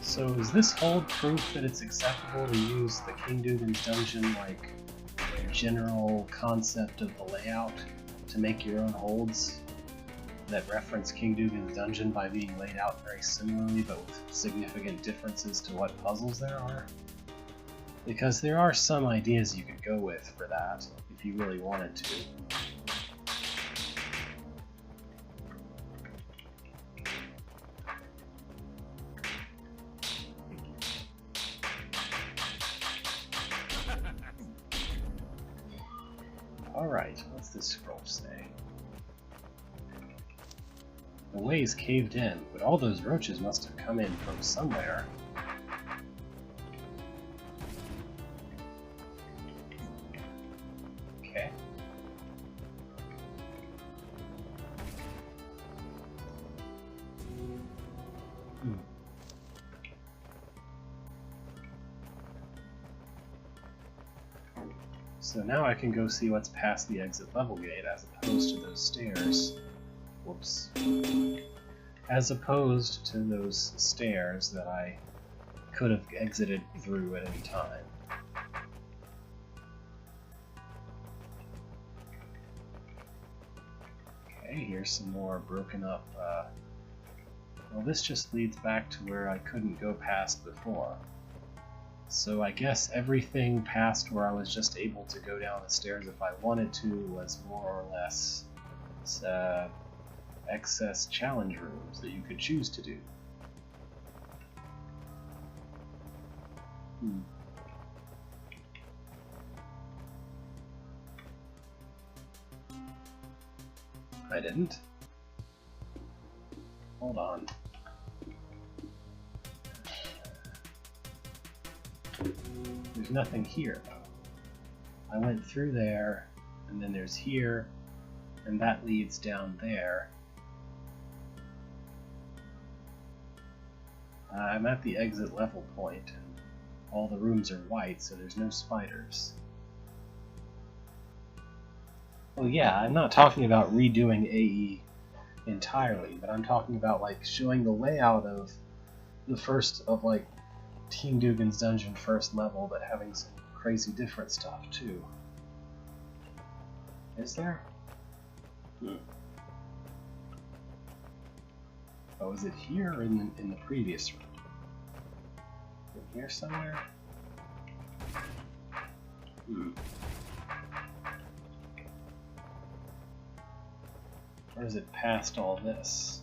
So is this hold proof that it's acceptable to use the King Dugan's Dungeon, like, general concept of the layout to make your own holds that reference King Dugan's Dungeon by being laid out very similarly but with significant differences to what puzzles there are? Because there are some ideas you could go with for that, if you really wanted to. Alright, what's this scroll say? The way's caved in, but all those roaches must have come in from somewhere. Okay. So now I can go see what's past the exit level gate as opposed to those stairs. Whoops. As opposed to those stairs that I could have exited through at any time. Okay, here's some more broken up. Well, this just leads back to where I couldn't go past before. So I guess everything past where I was just able to go down the stairs if I wanted to was more or less excess challenge rooms that you could choose to do. I didn't. Hold on. There's nothing here, though. I went through there, and then there's here, and that leads down there. I'm at the exit level point, and all the rooms are white, so there's no spiders. Oh yeah, I'm not talking about redoing AE entirely, but I'm talking about like showing the layout of the first of like King Dugan's Dungeon first level, but having some crazy different stuff too. Is there? Oh, is it here or in the previous room? In here somewhere? Or is it past all this?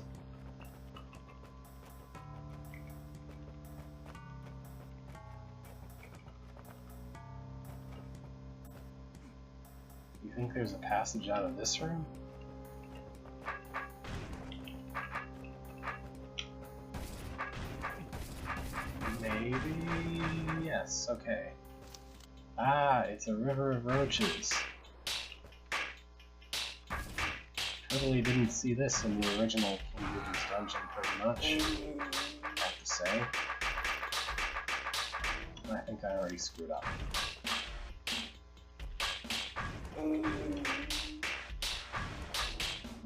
You think there's a passage out of this room? Maybe... yes, okay. Ah, it's a river of roaches. Totally didn't see this in the original King dungeon pretty much, I have to say. I think I already screwed up.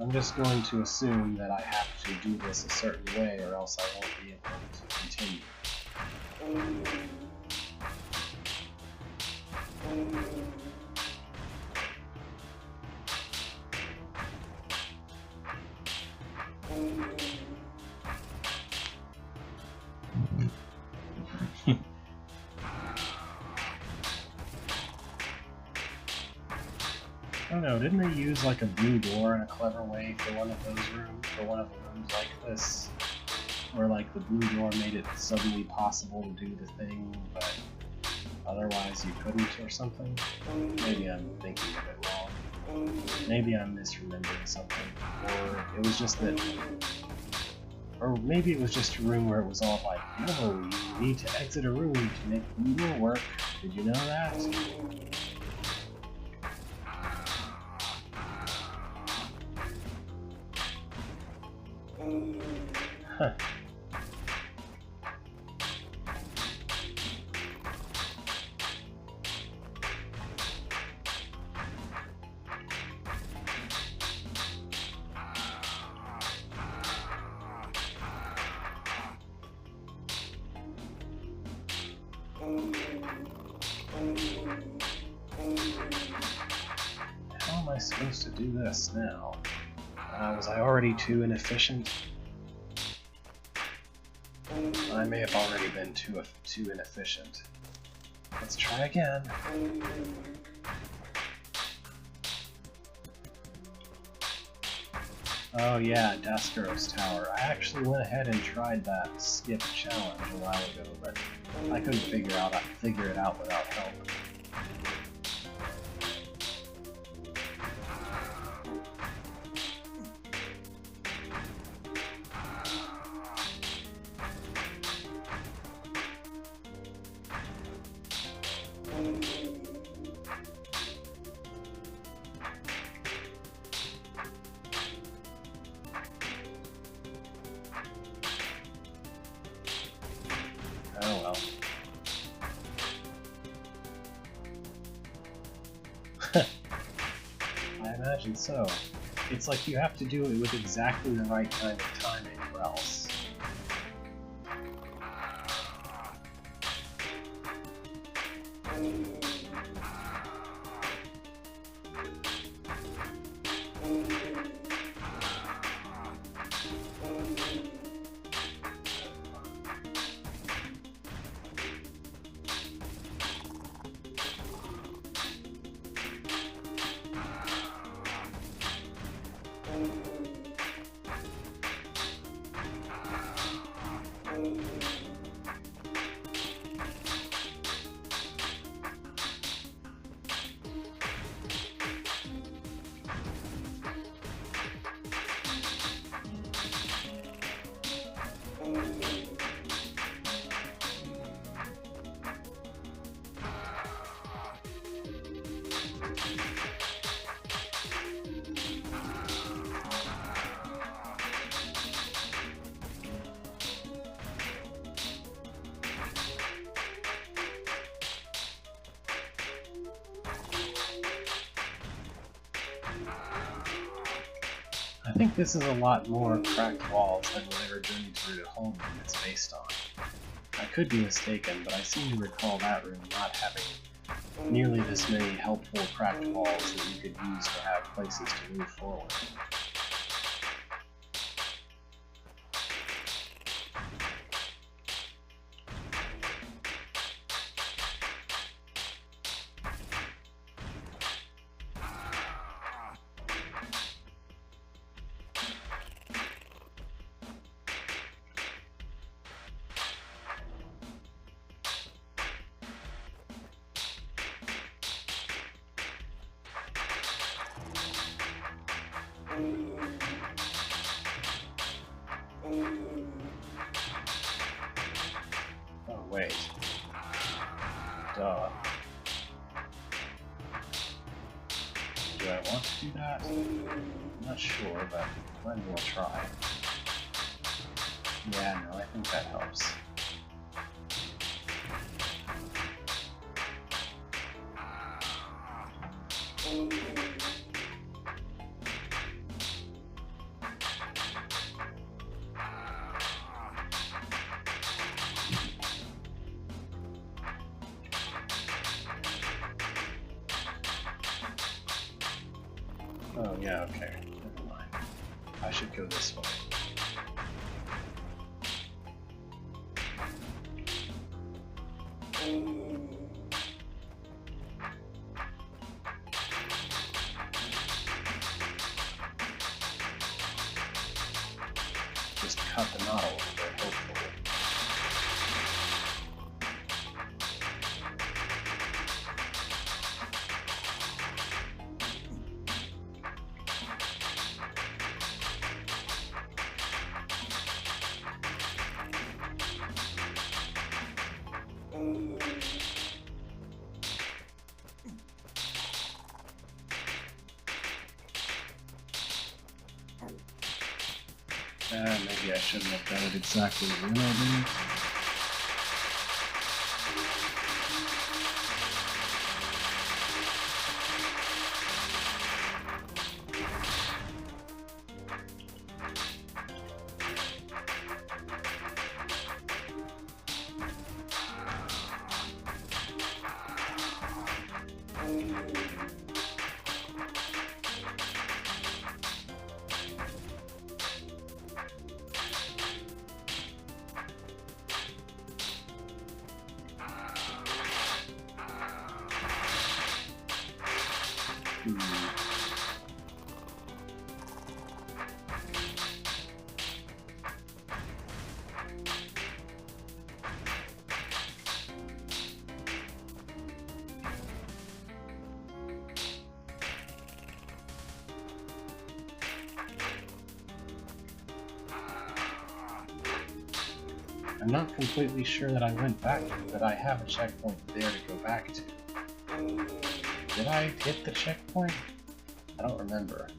I'm just going to assume that I have to do this a certain way or else I won't be able to continue. I don't know, didn't they use like a blue door in a clever way for one of those rooms, for one of the rooms like this? Where like the blue door made it suddenly possible to do the thing, but otherwise you couldn't or something? Maybe I'm thinking of it wrong. Maybe I'm misremembering something. Or it was just that... Or maybe it was just a room where it was all like, no, you need to exit a room to make blue door work. Did you know that? Huh. How am I supposed to do this now? Was I already too inefficient? I may have already been too inefficient. Let's try again. Oh yeah, Dascaros Tower. I actually went ahead and tried that skip challenge a while ago, but I couldn't figure it out without help. Oh well. I imagine so. It's like you have to do it with exactly the right kind of timing or else. I think this is a lot more cracked walls than whatever Journey to Rooted Home room it's based on. I could be mistaken, but I seem to recall that room not having nearly this many helpful cracked walls that you could use to have places to move forward. Oh, wait. Duh. Do I want to do that? I'm not sure, but might as well try. Yeah, no, I think that helps. Oh, yeah, okay. Never mind. I should go this way. Just cut the knot a little bit, hopefully. Maybe I shouldn't have done it exactly as I did. I'm not completely sure that I went back, but I have a checkpoint there to go back to. Did I hit the checkpoint? I don't remember.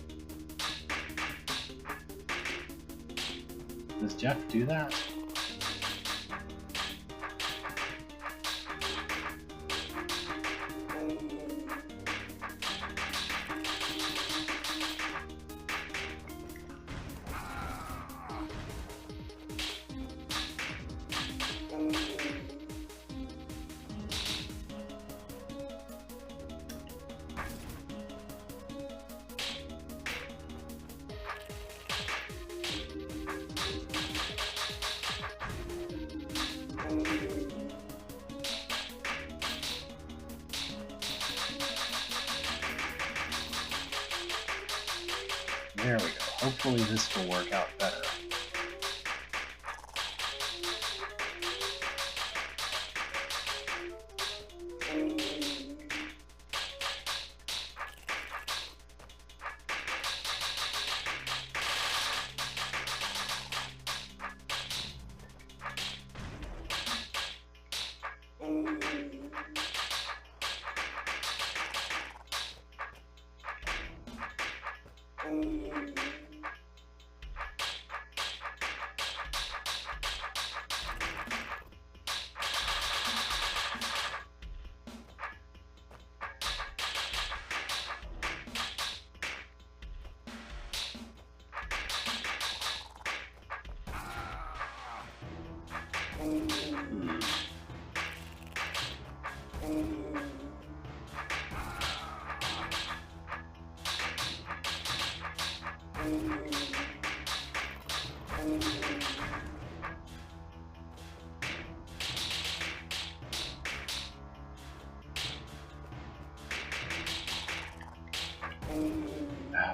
Does Jeff do that? There we go. Hopefully this will work out better.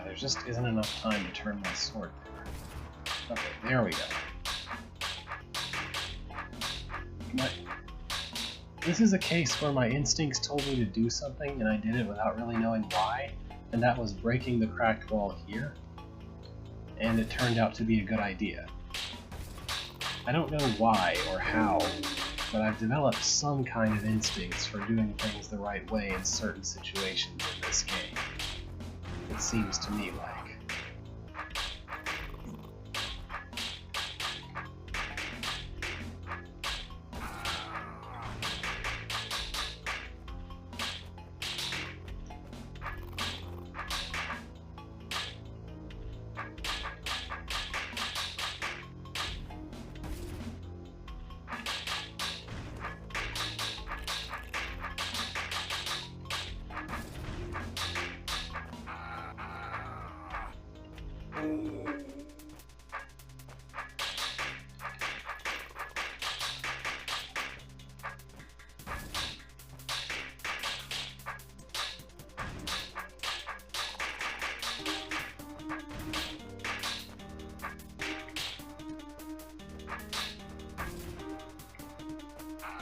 There just isn't enough time to turn my sword there. Okay, there we go. This is a case where my instincts told me to do something and I did it without really knowing why, and that was breaking the cracked wall here, and it turned out to be a good idea. I don't know why or how, but I've developed some kind of instincts for doing things the right way in certain situations in this game. It seems to me like.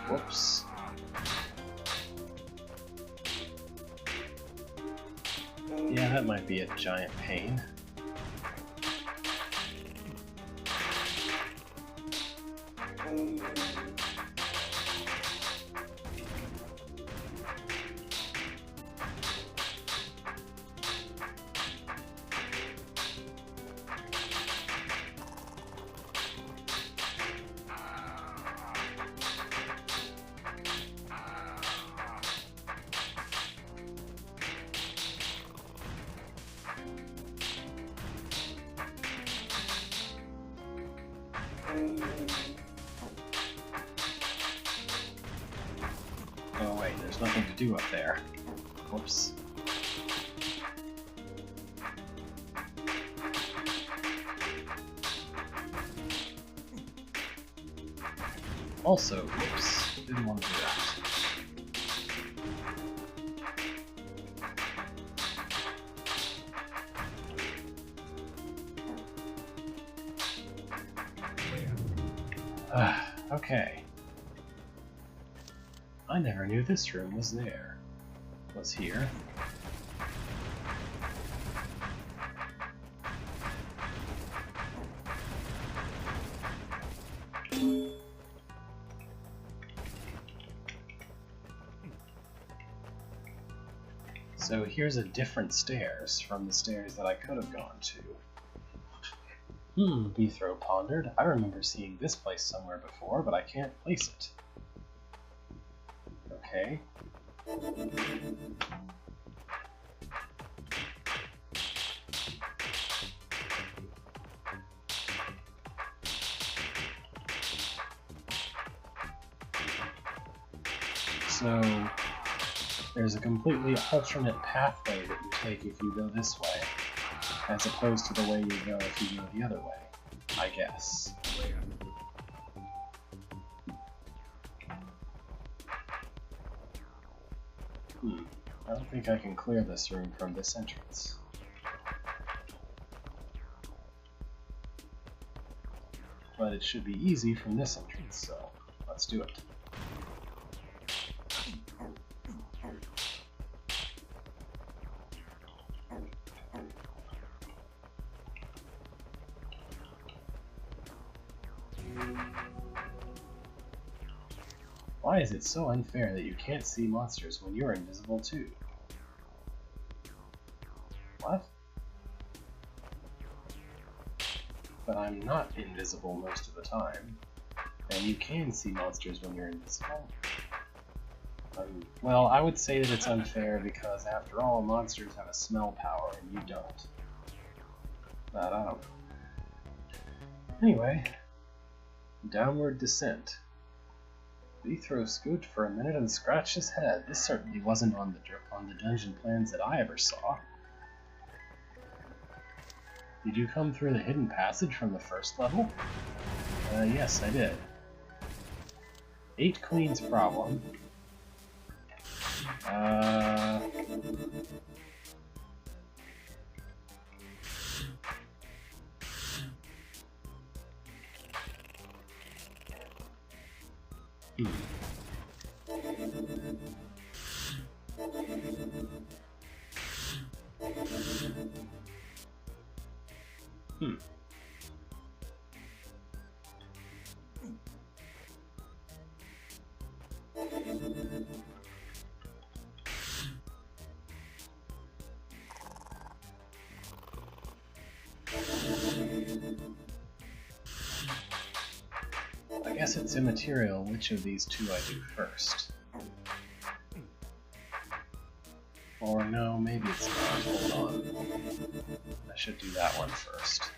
Whoops. Yeah, that might be a giant pain. Oh wait, there's nothing to do up there. Whoops. Also, whoops, didn't want to do that. Okay. I never knew this room was there. Was here. So here's a different stairs from the stairs that I could have gone to. Beethro pondered. I remember seeing this place somewhere before, but I can't place it. Okay. So there's a completely alternate pathway that you take if you go this way, as opposed to the way you go if you go the other way, I guess. I don't think I can clear this room from this entrance. But it should be easy from this entrance, so let's do it. Why is it so unfair that you can't see monsters when you're invisible too? What? But I'm not invisible most of the time, and you can see monsters when you're invisible. Well, I would say that it's unfair because, after all, monsters have a smell power and you don't. But I don't know. Anyway, downward descent. Beethro scooped for a minute and scratched his head. This certainly wasn't on the dungeon plans that I ever saw. Did you come through the hidden passage from the first level? Yes, I did. 8 queens problem. I guess it's immaterial which of these two I do first. Or no, maybe it's not. Hold on. I should do that one first.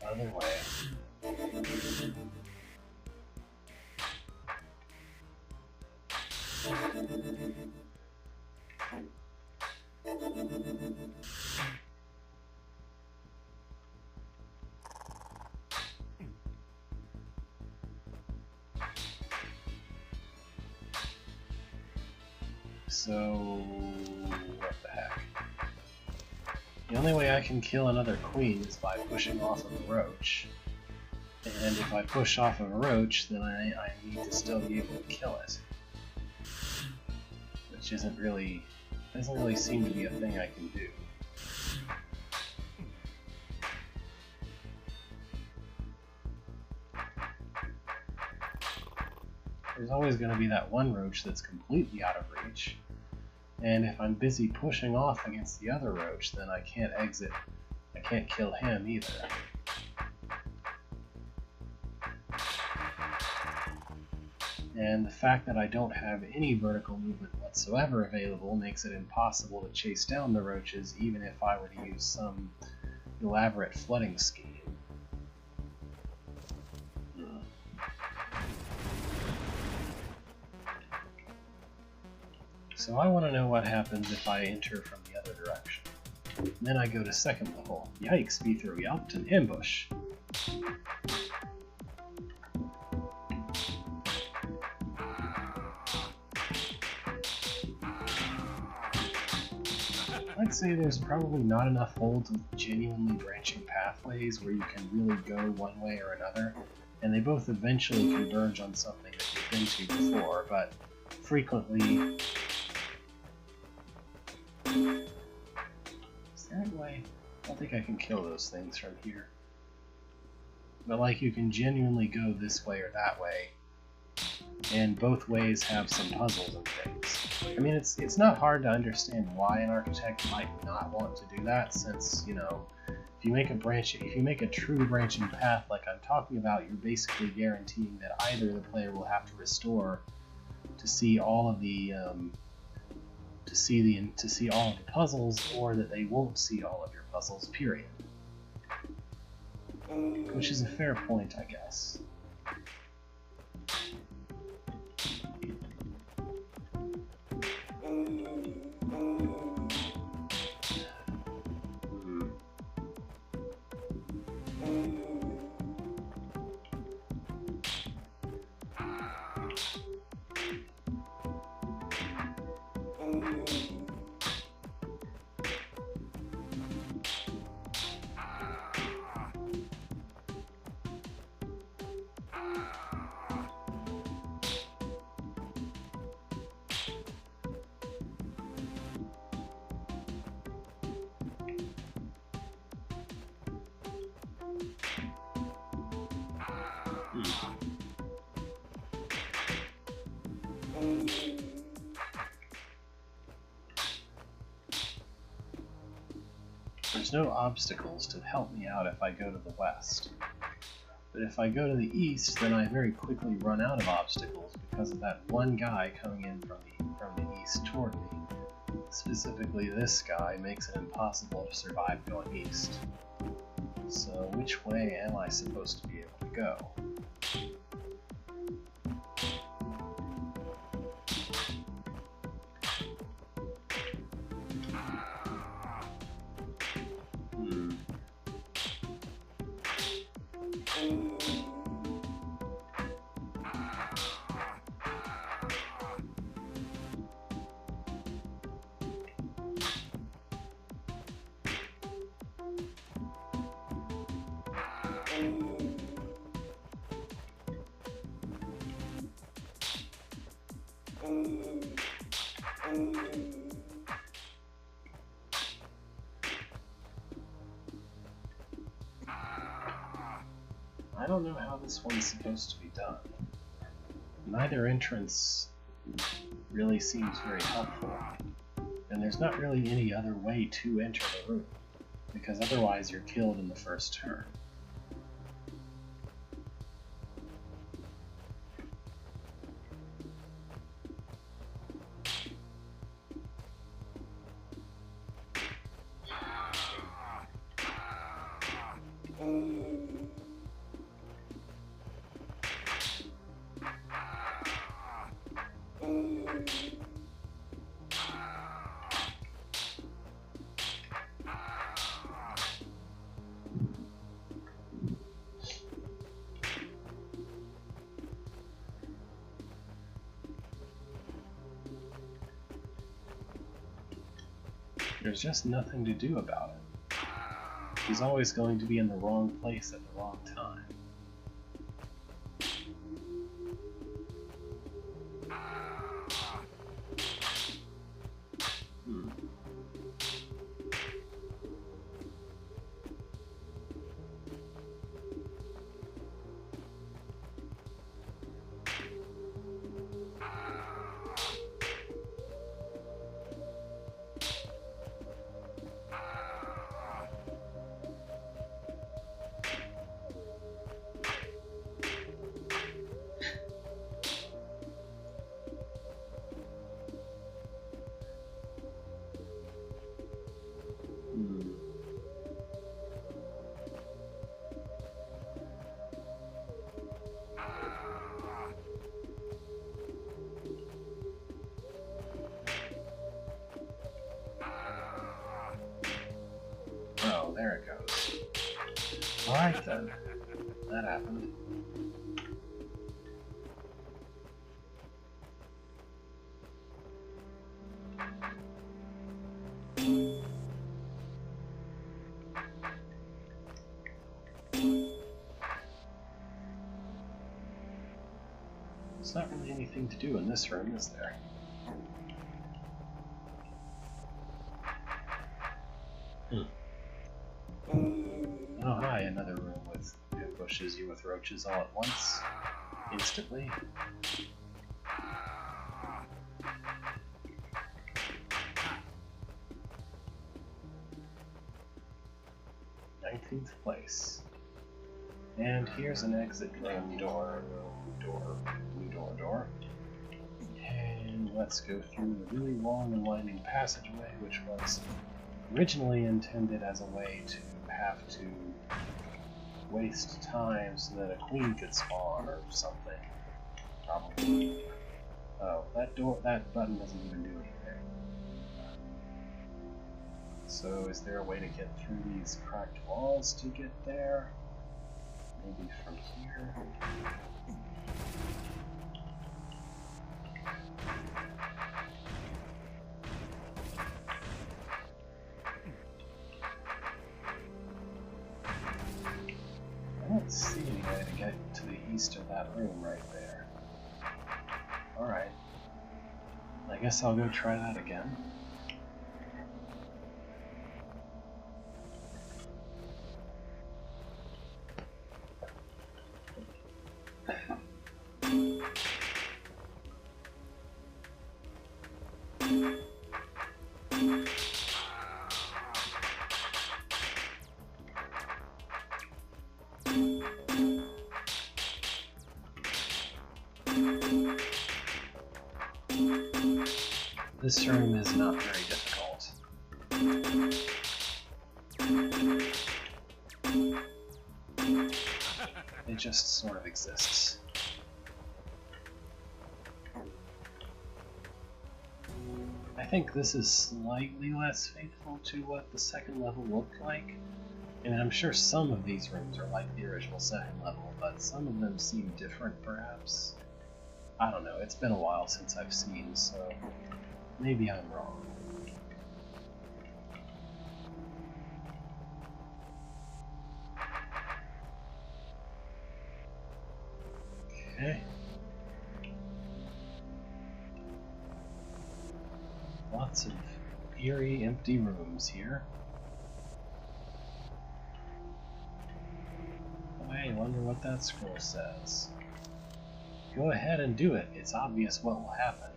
Other way. So, what the heck? The only way I can kill another queen is by pushing off of a roach. And if I push off of a roach, then I need to still be able to kill it. Which doesn't really seem to be a thing I can do. There's always going to be that one roach that's completely out of reach. And if I'm busy pushing off against the other roach, then I can't exit. I can't kill him either. And the fact that I don't have any vertical movement whatsoever available makes it impossible to chase down the roaches, even if I were to use some elaborate flooding scheme. So I want to know what happens if I enter from the other direction. And then I go to second level. Yikes, be through yacht and ambush. I'd say there's probably not enough holds with genuinely branching pathways where you can really go one way or another, and they both eventually converge on something that you've been to before, but frequently... Is there a way? I don't think I can kill those things from here. But like, you can genuinely go this way or that way, and both ways have some puzzles and things. I mean, it's not hard to understand why an architect might not want to do that, since, you know, if you make a true branching path like I'm talking about, you're basically guaranteeing that either the player will have to restore to see all of the to see all of the puzzles, or that they won't see all of your puzzles, period. Which is a fair point, I guess. There's no obstacles to help me out if I go to the west. But if I go to the east, then I very quickly run out of obstacles because of that one guy coming in from the east toward me. Specifically, this guy makes it impossible to survive going east. So, which way am I supposed to be able to go? I don't know how this one's supposed to be done. Neither entrance really seems very helpful, and there's not really any other way to enter the room, because otherwise you're killed in the first turn. There's just nothing to do about it. He's always going to be in the wrong place at the wrong time. Oh, there it goes. Alright then. That happened. There's not really anything to do in this room, is there? Oh hi, another room with ambushes you with roaches all at once, instantly. Place. And here's an exit room door. And let's go through the really long and winding passageway, which was originally intended as a way to have to waste time so that a queen could spawn or something. Probably. Oh, that button doesn't even do anything. So is there a way to get through these cracked walls to get there? Maybe from here? I don't see any way to get to the east of that room right there. Alright. I guess I'll go try that again. This room is not very difficult. just sort of exists. I think this is slightly less faithful to what the second level looked like. I mean, I'm sure some of these rooms are like the original second level, but some of them seem different, perhaps. I don't know, it's been a while since I've seen, so maybe I'm wrong. Okay. Lots of eerie, empty rooms here. I wonder what that scroll says. Go ahead and do it. It's obvious what will happen.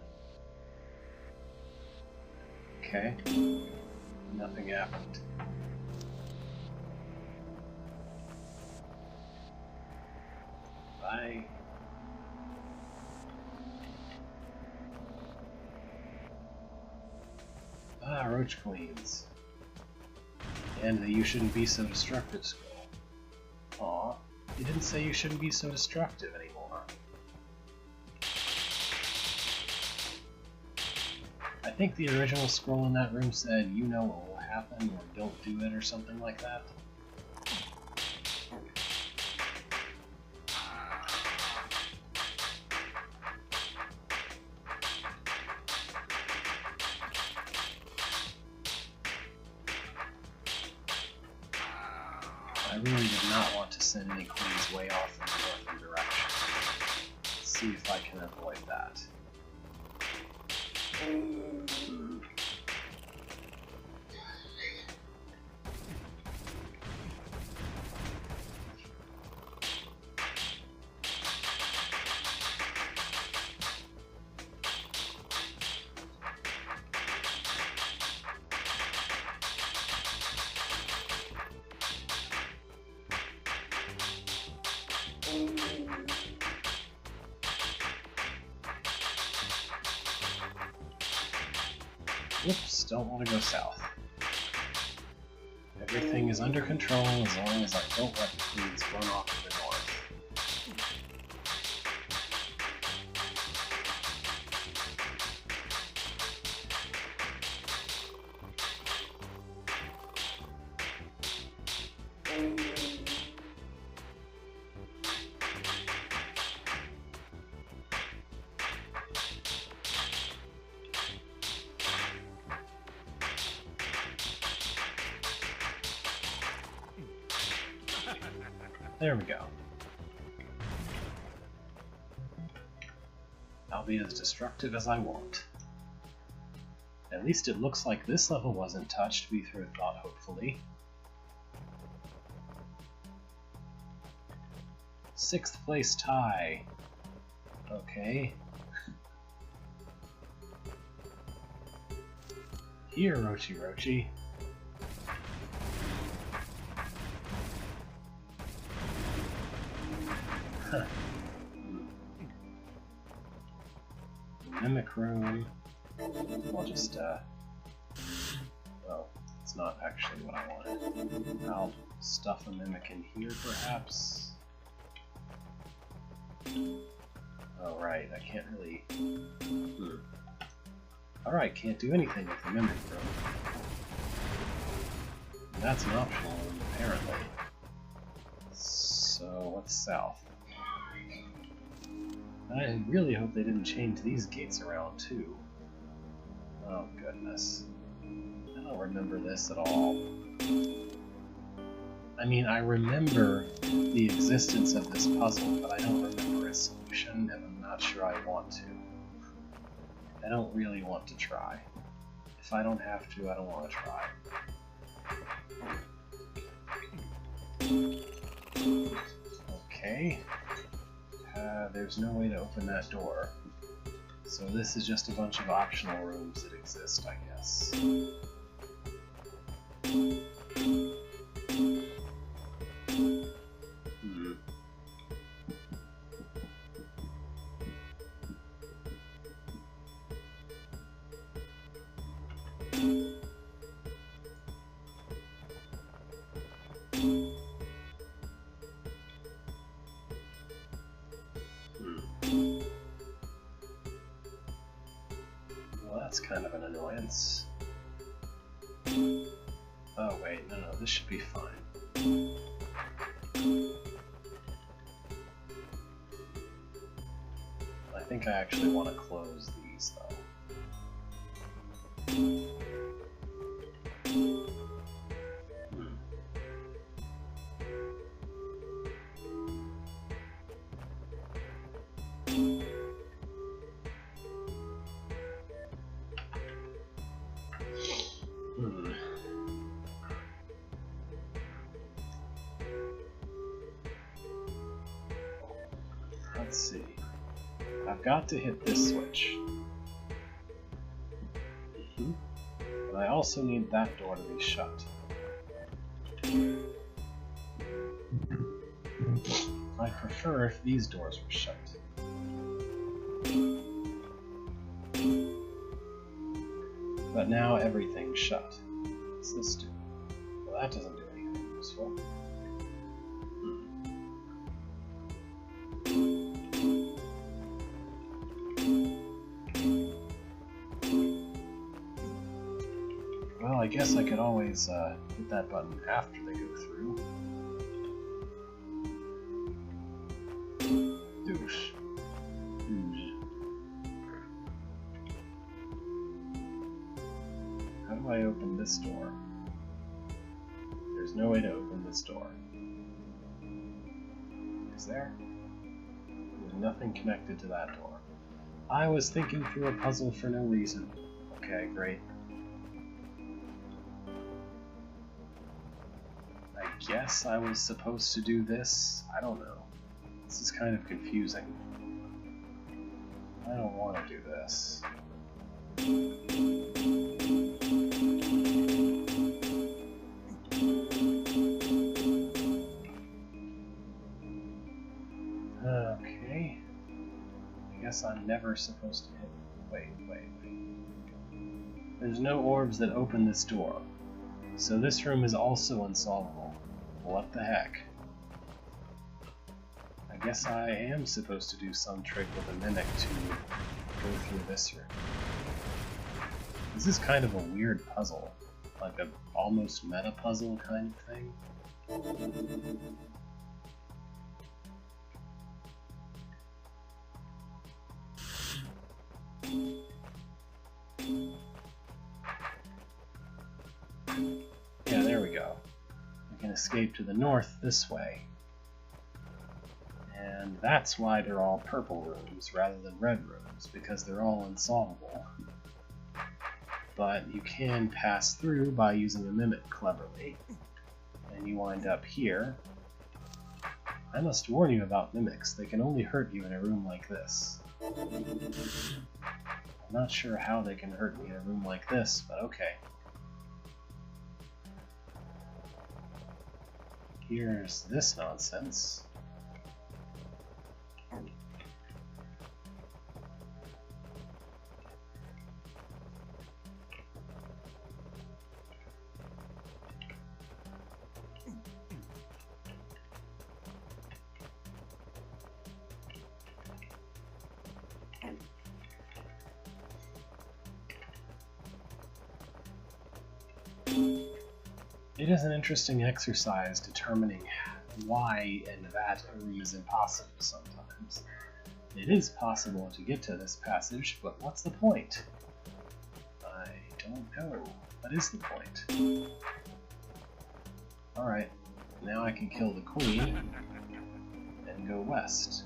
Okay. Nothing happened. Bye. Ah, Roach Queens. And the "you shouldn't be so destructive" scroll. Aw, you didn't say you shouldn't be so destructive anymore. I think the original scroll in that room said, "you know what will happen," or "don't do it," or something like that. I really did not want to send any queens way off in the northern direction. Let's see if I can avoid that. Whoops, don't want to go south. Everything is under control as long as I don't let the queens run off to the north. There we go. I'll be as destructive as I want. At least it looks like this level wasn't touched, we through thought, hopefully. 6th place tie. Okay. Here, Rochi Rochi. Huh. Mimic room. I'll just, well, it's not actually what I wanted. I'll stuff a mimic in here, perhaps. Oh, right, I can't really... Alright, can't do anything with the mimic room. And that's an optional room, apparently. So, what's south? I really hope they didn't change these gates around, too. Oh, goodness. I don't remember this at all. I mean, I remember the existence of this puzzle, but I don't remember its solution, and I'm not sure I want to. I don't really want to try. If I don't have to, I don't want to try. Okay. There's no way to open that door. So this is just a bunch of optional rooms that exist, I guess. kind of an annoyance. Oh wait, no, this should be fine. I think I actually want to close these, though. Let's see. I've got to hit this switch. But I also need that door to be shut. I'd prefer if these doors were shut. But now everything's shut. What's this do? Well, that doesn't do anything useful. Well, I guess I could always hit that button after they go through. Douche. How do I open this door? There's no way to open this door. Is there? There's nothing connected to that door. I was thinking through a puzzle for no reason. Okay, great. I guess I was supposed to do this? I don't know. This is kind of confusing. I don't want to do this. Okay. I guess I'm never supposed to hit... Wait. There's no orbs that open this door. So this room is also unsolvable. What the heck? I guess I am supposed to do some trick with a mimic to go through this room. This is kind of a weird puzzle. Like a almost meta puzzle kind of thing. Yeah, there we go. We can escape to the north this way. And that's why they're all purple rooms rather than red rooms, because they're all unsolvable. But you can pass through by using a mimic cleverly, and you wind up here. I must warn you about mimics. They can only hurt you in a room like this. I'm not sure how they can hurt me in a room like this, but okay. Here's this nonsense. It is an interesting exercise determining why and that a room is impossible sometimes. It is possible to get to this passage, but what's the point? I don't know. What is the point? Alright, now I can kill the queen and go west.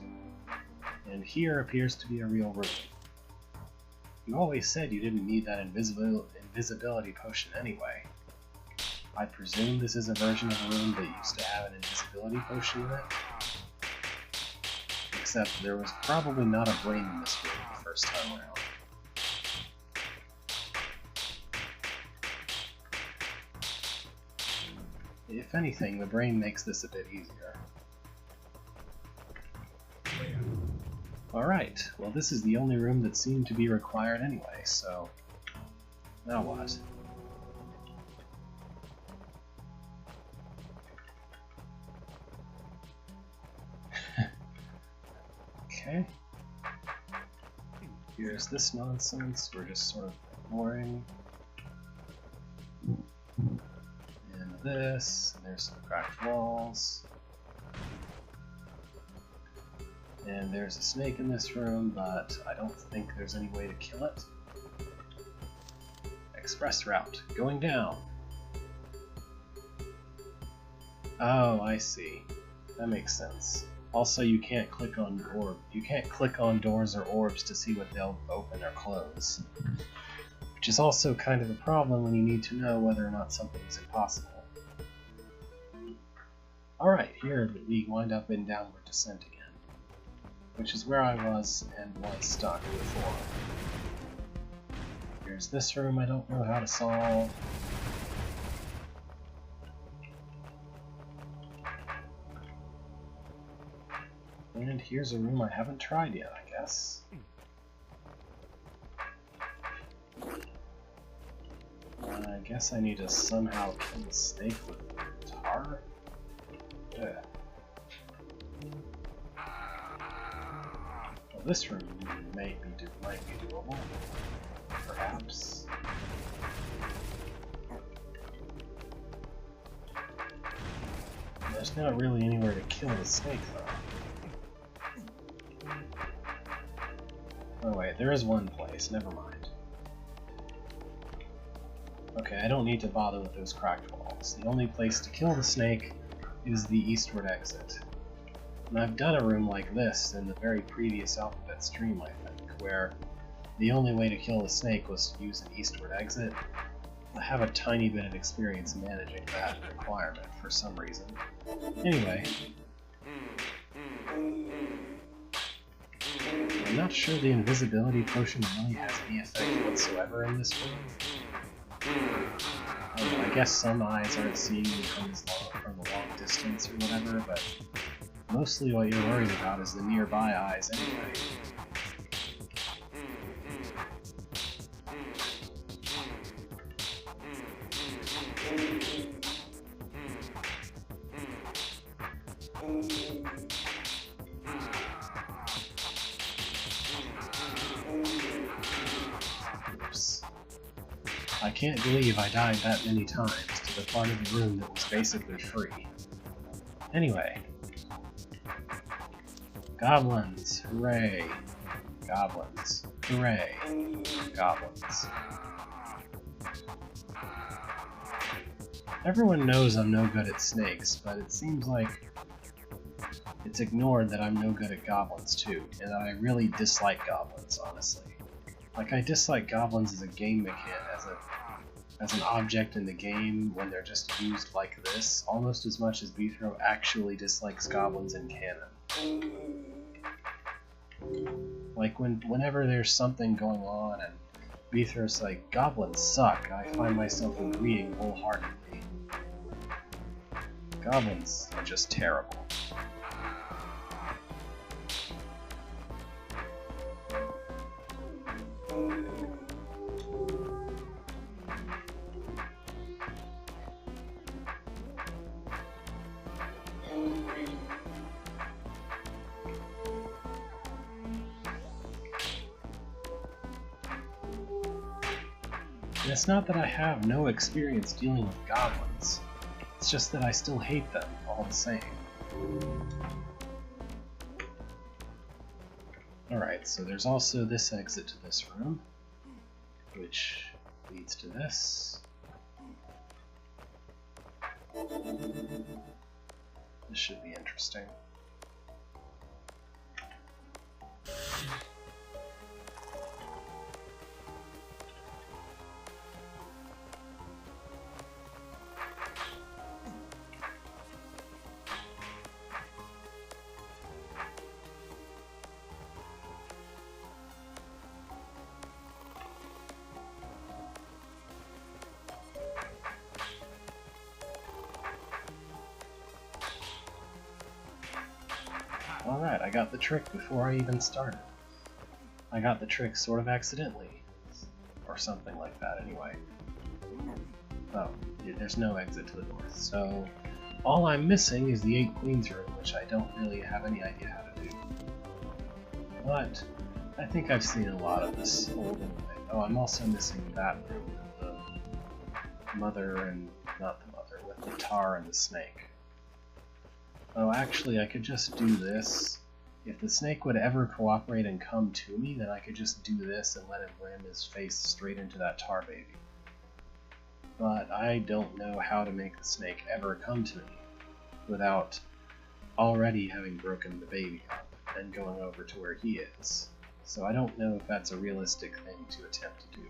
And here appears to be a real room. You always said you didn't need that invisibility potion anyway. I presume this is a version of a room that used to have an invisibility potion in it. Except there was probably not a brain in this room the first time around. If anything, the brain makes this a bit easier. Alright, well this is the only room that seemed to be required anyway, so... now what? Okay. Here's this nonsense. We're just sort of boring. And this, and there's some cracked walls. And there's a snake in this room, but I don't think there's any way to kill it. Express route, going down. Oh, I see. That makes sense. Also, you can't click on doors or orbs to see what they'll open or close. Which is also kind of a problem when you need to know whether or not something is impossible. Alright, here we wind up in downward descent again. Which is where I was and was stuck before. Here's this room I don't know how to solve. And here's a room I haven't tried yet, I guess. I guess I need to somehow kill the snake with tar? Ugh. Well, this room might be doable. Perhaps. There's not really anywhere to kill the snake, though. Oh wait, there is one place, never mind. Okay, I don't need to bother with those cracked walls. The only place to kill the snake is the eastward exit. And I've done a room like this in the very previous Alphabet stream, I think, where the only way to kill the snake was to use an eastward exit. I have a tiny bit of experience managing that requirement for some reason. Anyway. I'm not sure the invisibility potion really has any effect whatsoever in this room. I guess some eyes aren't seeing you from a long distance or whatever, but mostly what you're worried about is the nearby eyes anyway. I can't believe I died that many times to the part of the room that was basically free. Anyway. Goblins, hooray. Goblins, hooray. Goblins. Everyone knows I'm no good at snakes, but it seems like it's ignored that I'm no good at goblins too, and that I really dislike goblins, honestly. Like, I dislike goblins as a game mechanic, as an object in the game when they're just used like this, almost as much as Beathro actually dislikes goblins in canon. Like, whenever there's something going on and Beathro's like, goblins suck, I find myself agreeing wholeheartedly. Goblins are just terrible. And it's not that I have no experience dealing with goblins, it's just that I still hate them all the same. Alright, so there's also this exit to this room, which leads to this. This should be interesting. Alright, I got the trick before I even started. I got the trick sort of accidentally. Or something like that, anyway. Oh, there's no exit to the north, so all I'm missing is the 8 Queens room, which I don't really have any idea how to do. But I think I've seen a lot of this old anyway. Oh, I'm also missing that room with the mother and... not the mother, with the tar and the snake. Oh, actually, I could just do this. If the snake would ever cooperate and come to me, then I could just do this and let him ram his face straight into that tar baby. But I don't know how to make the snake ever come to me without already having broken the baby up and going over to where he is. So I don't know if that's a realistic thing to attempt to do.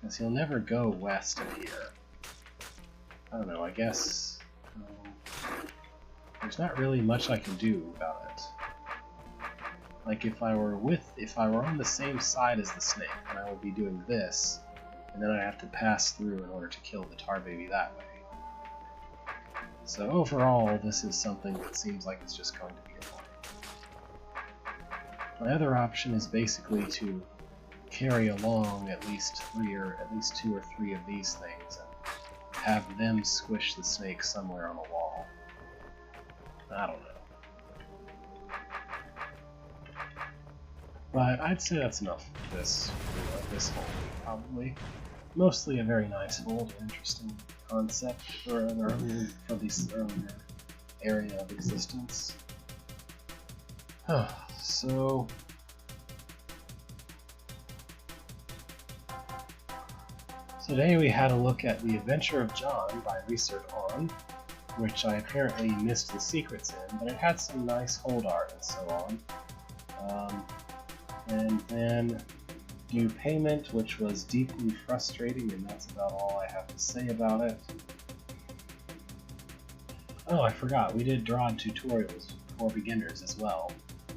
Because he'll never go west of here. I don't know, I guess... there's not really much I can do about it. Like if I were on the same side as the snake, then I would be doing this, and then I'd have to pass through in order to kill the tar baby that way. So overall, this is something that seems like it's just going to be annoying. My other option is basically to carry along at least 2 or 3 of these things and have them squish the snake somewhere on a wall. I don't know. But I'd say that's enough for this whole week, probably. Mostly a very nice, old, interesting concept for this earlier area of existence. So... today we had a look at The Adventure of John by Research On, which I apparently missed the secrets in, but it had some nice hold art and so on. And then Due Payment, which was deeply frustrating, and that's about all I have to say about it. Oh, I forgot, we did Drawd tutorials for beginners as well.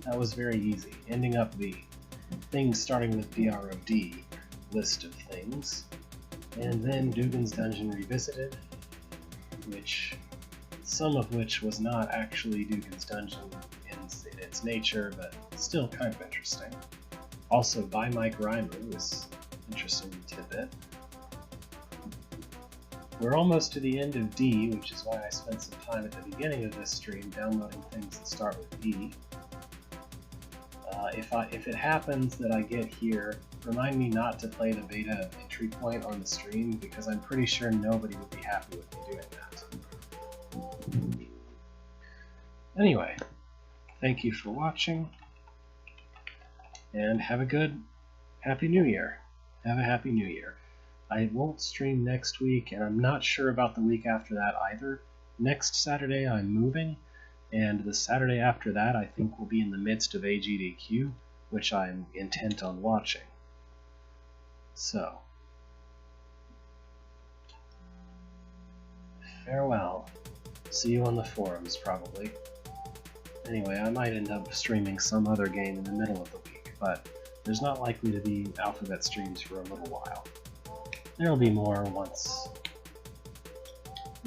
That was very easy, ending up the things starting with BROD list of things. And then Dugan's Dungeon Revisited, some of which was not actually Dugan's Dungeon in its nature, but still kind of interesting. Also by Mike Reimer was an interesting tidbit. We're almost to the end of D, which is why I spent some time at the beginning of this stream downloading things that start with D. If it happens that I get here, remind me not to play the beta entry point on the stream, because I'm pretty sure nobody would be happy with me doing that. Anyway, thank you for watching, and have a good Happy New Year. Have a Happy New Year. I won't stream next week, and I'm not sure about the week after that either. Next Saturday I'm moving, and the Saturday after that I think we'll be in the midst of AGDQ, which I'm intent on watching. So, farewell. See you on the forums, probably. Anyway, I might end up streaming some other game in the middle of the week, but there's not likely to be Alphabet streams for a little while. There'll be more once...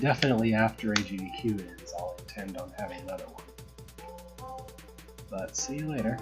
definitely after AGDQ ends, I'll intend on having another one. But see you later.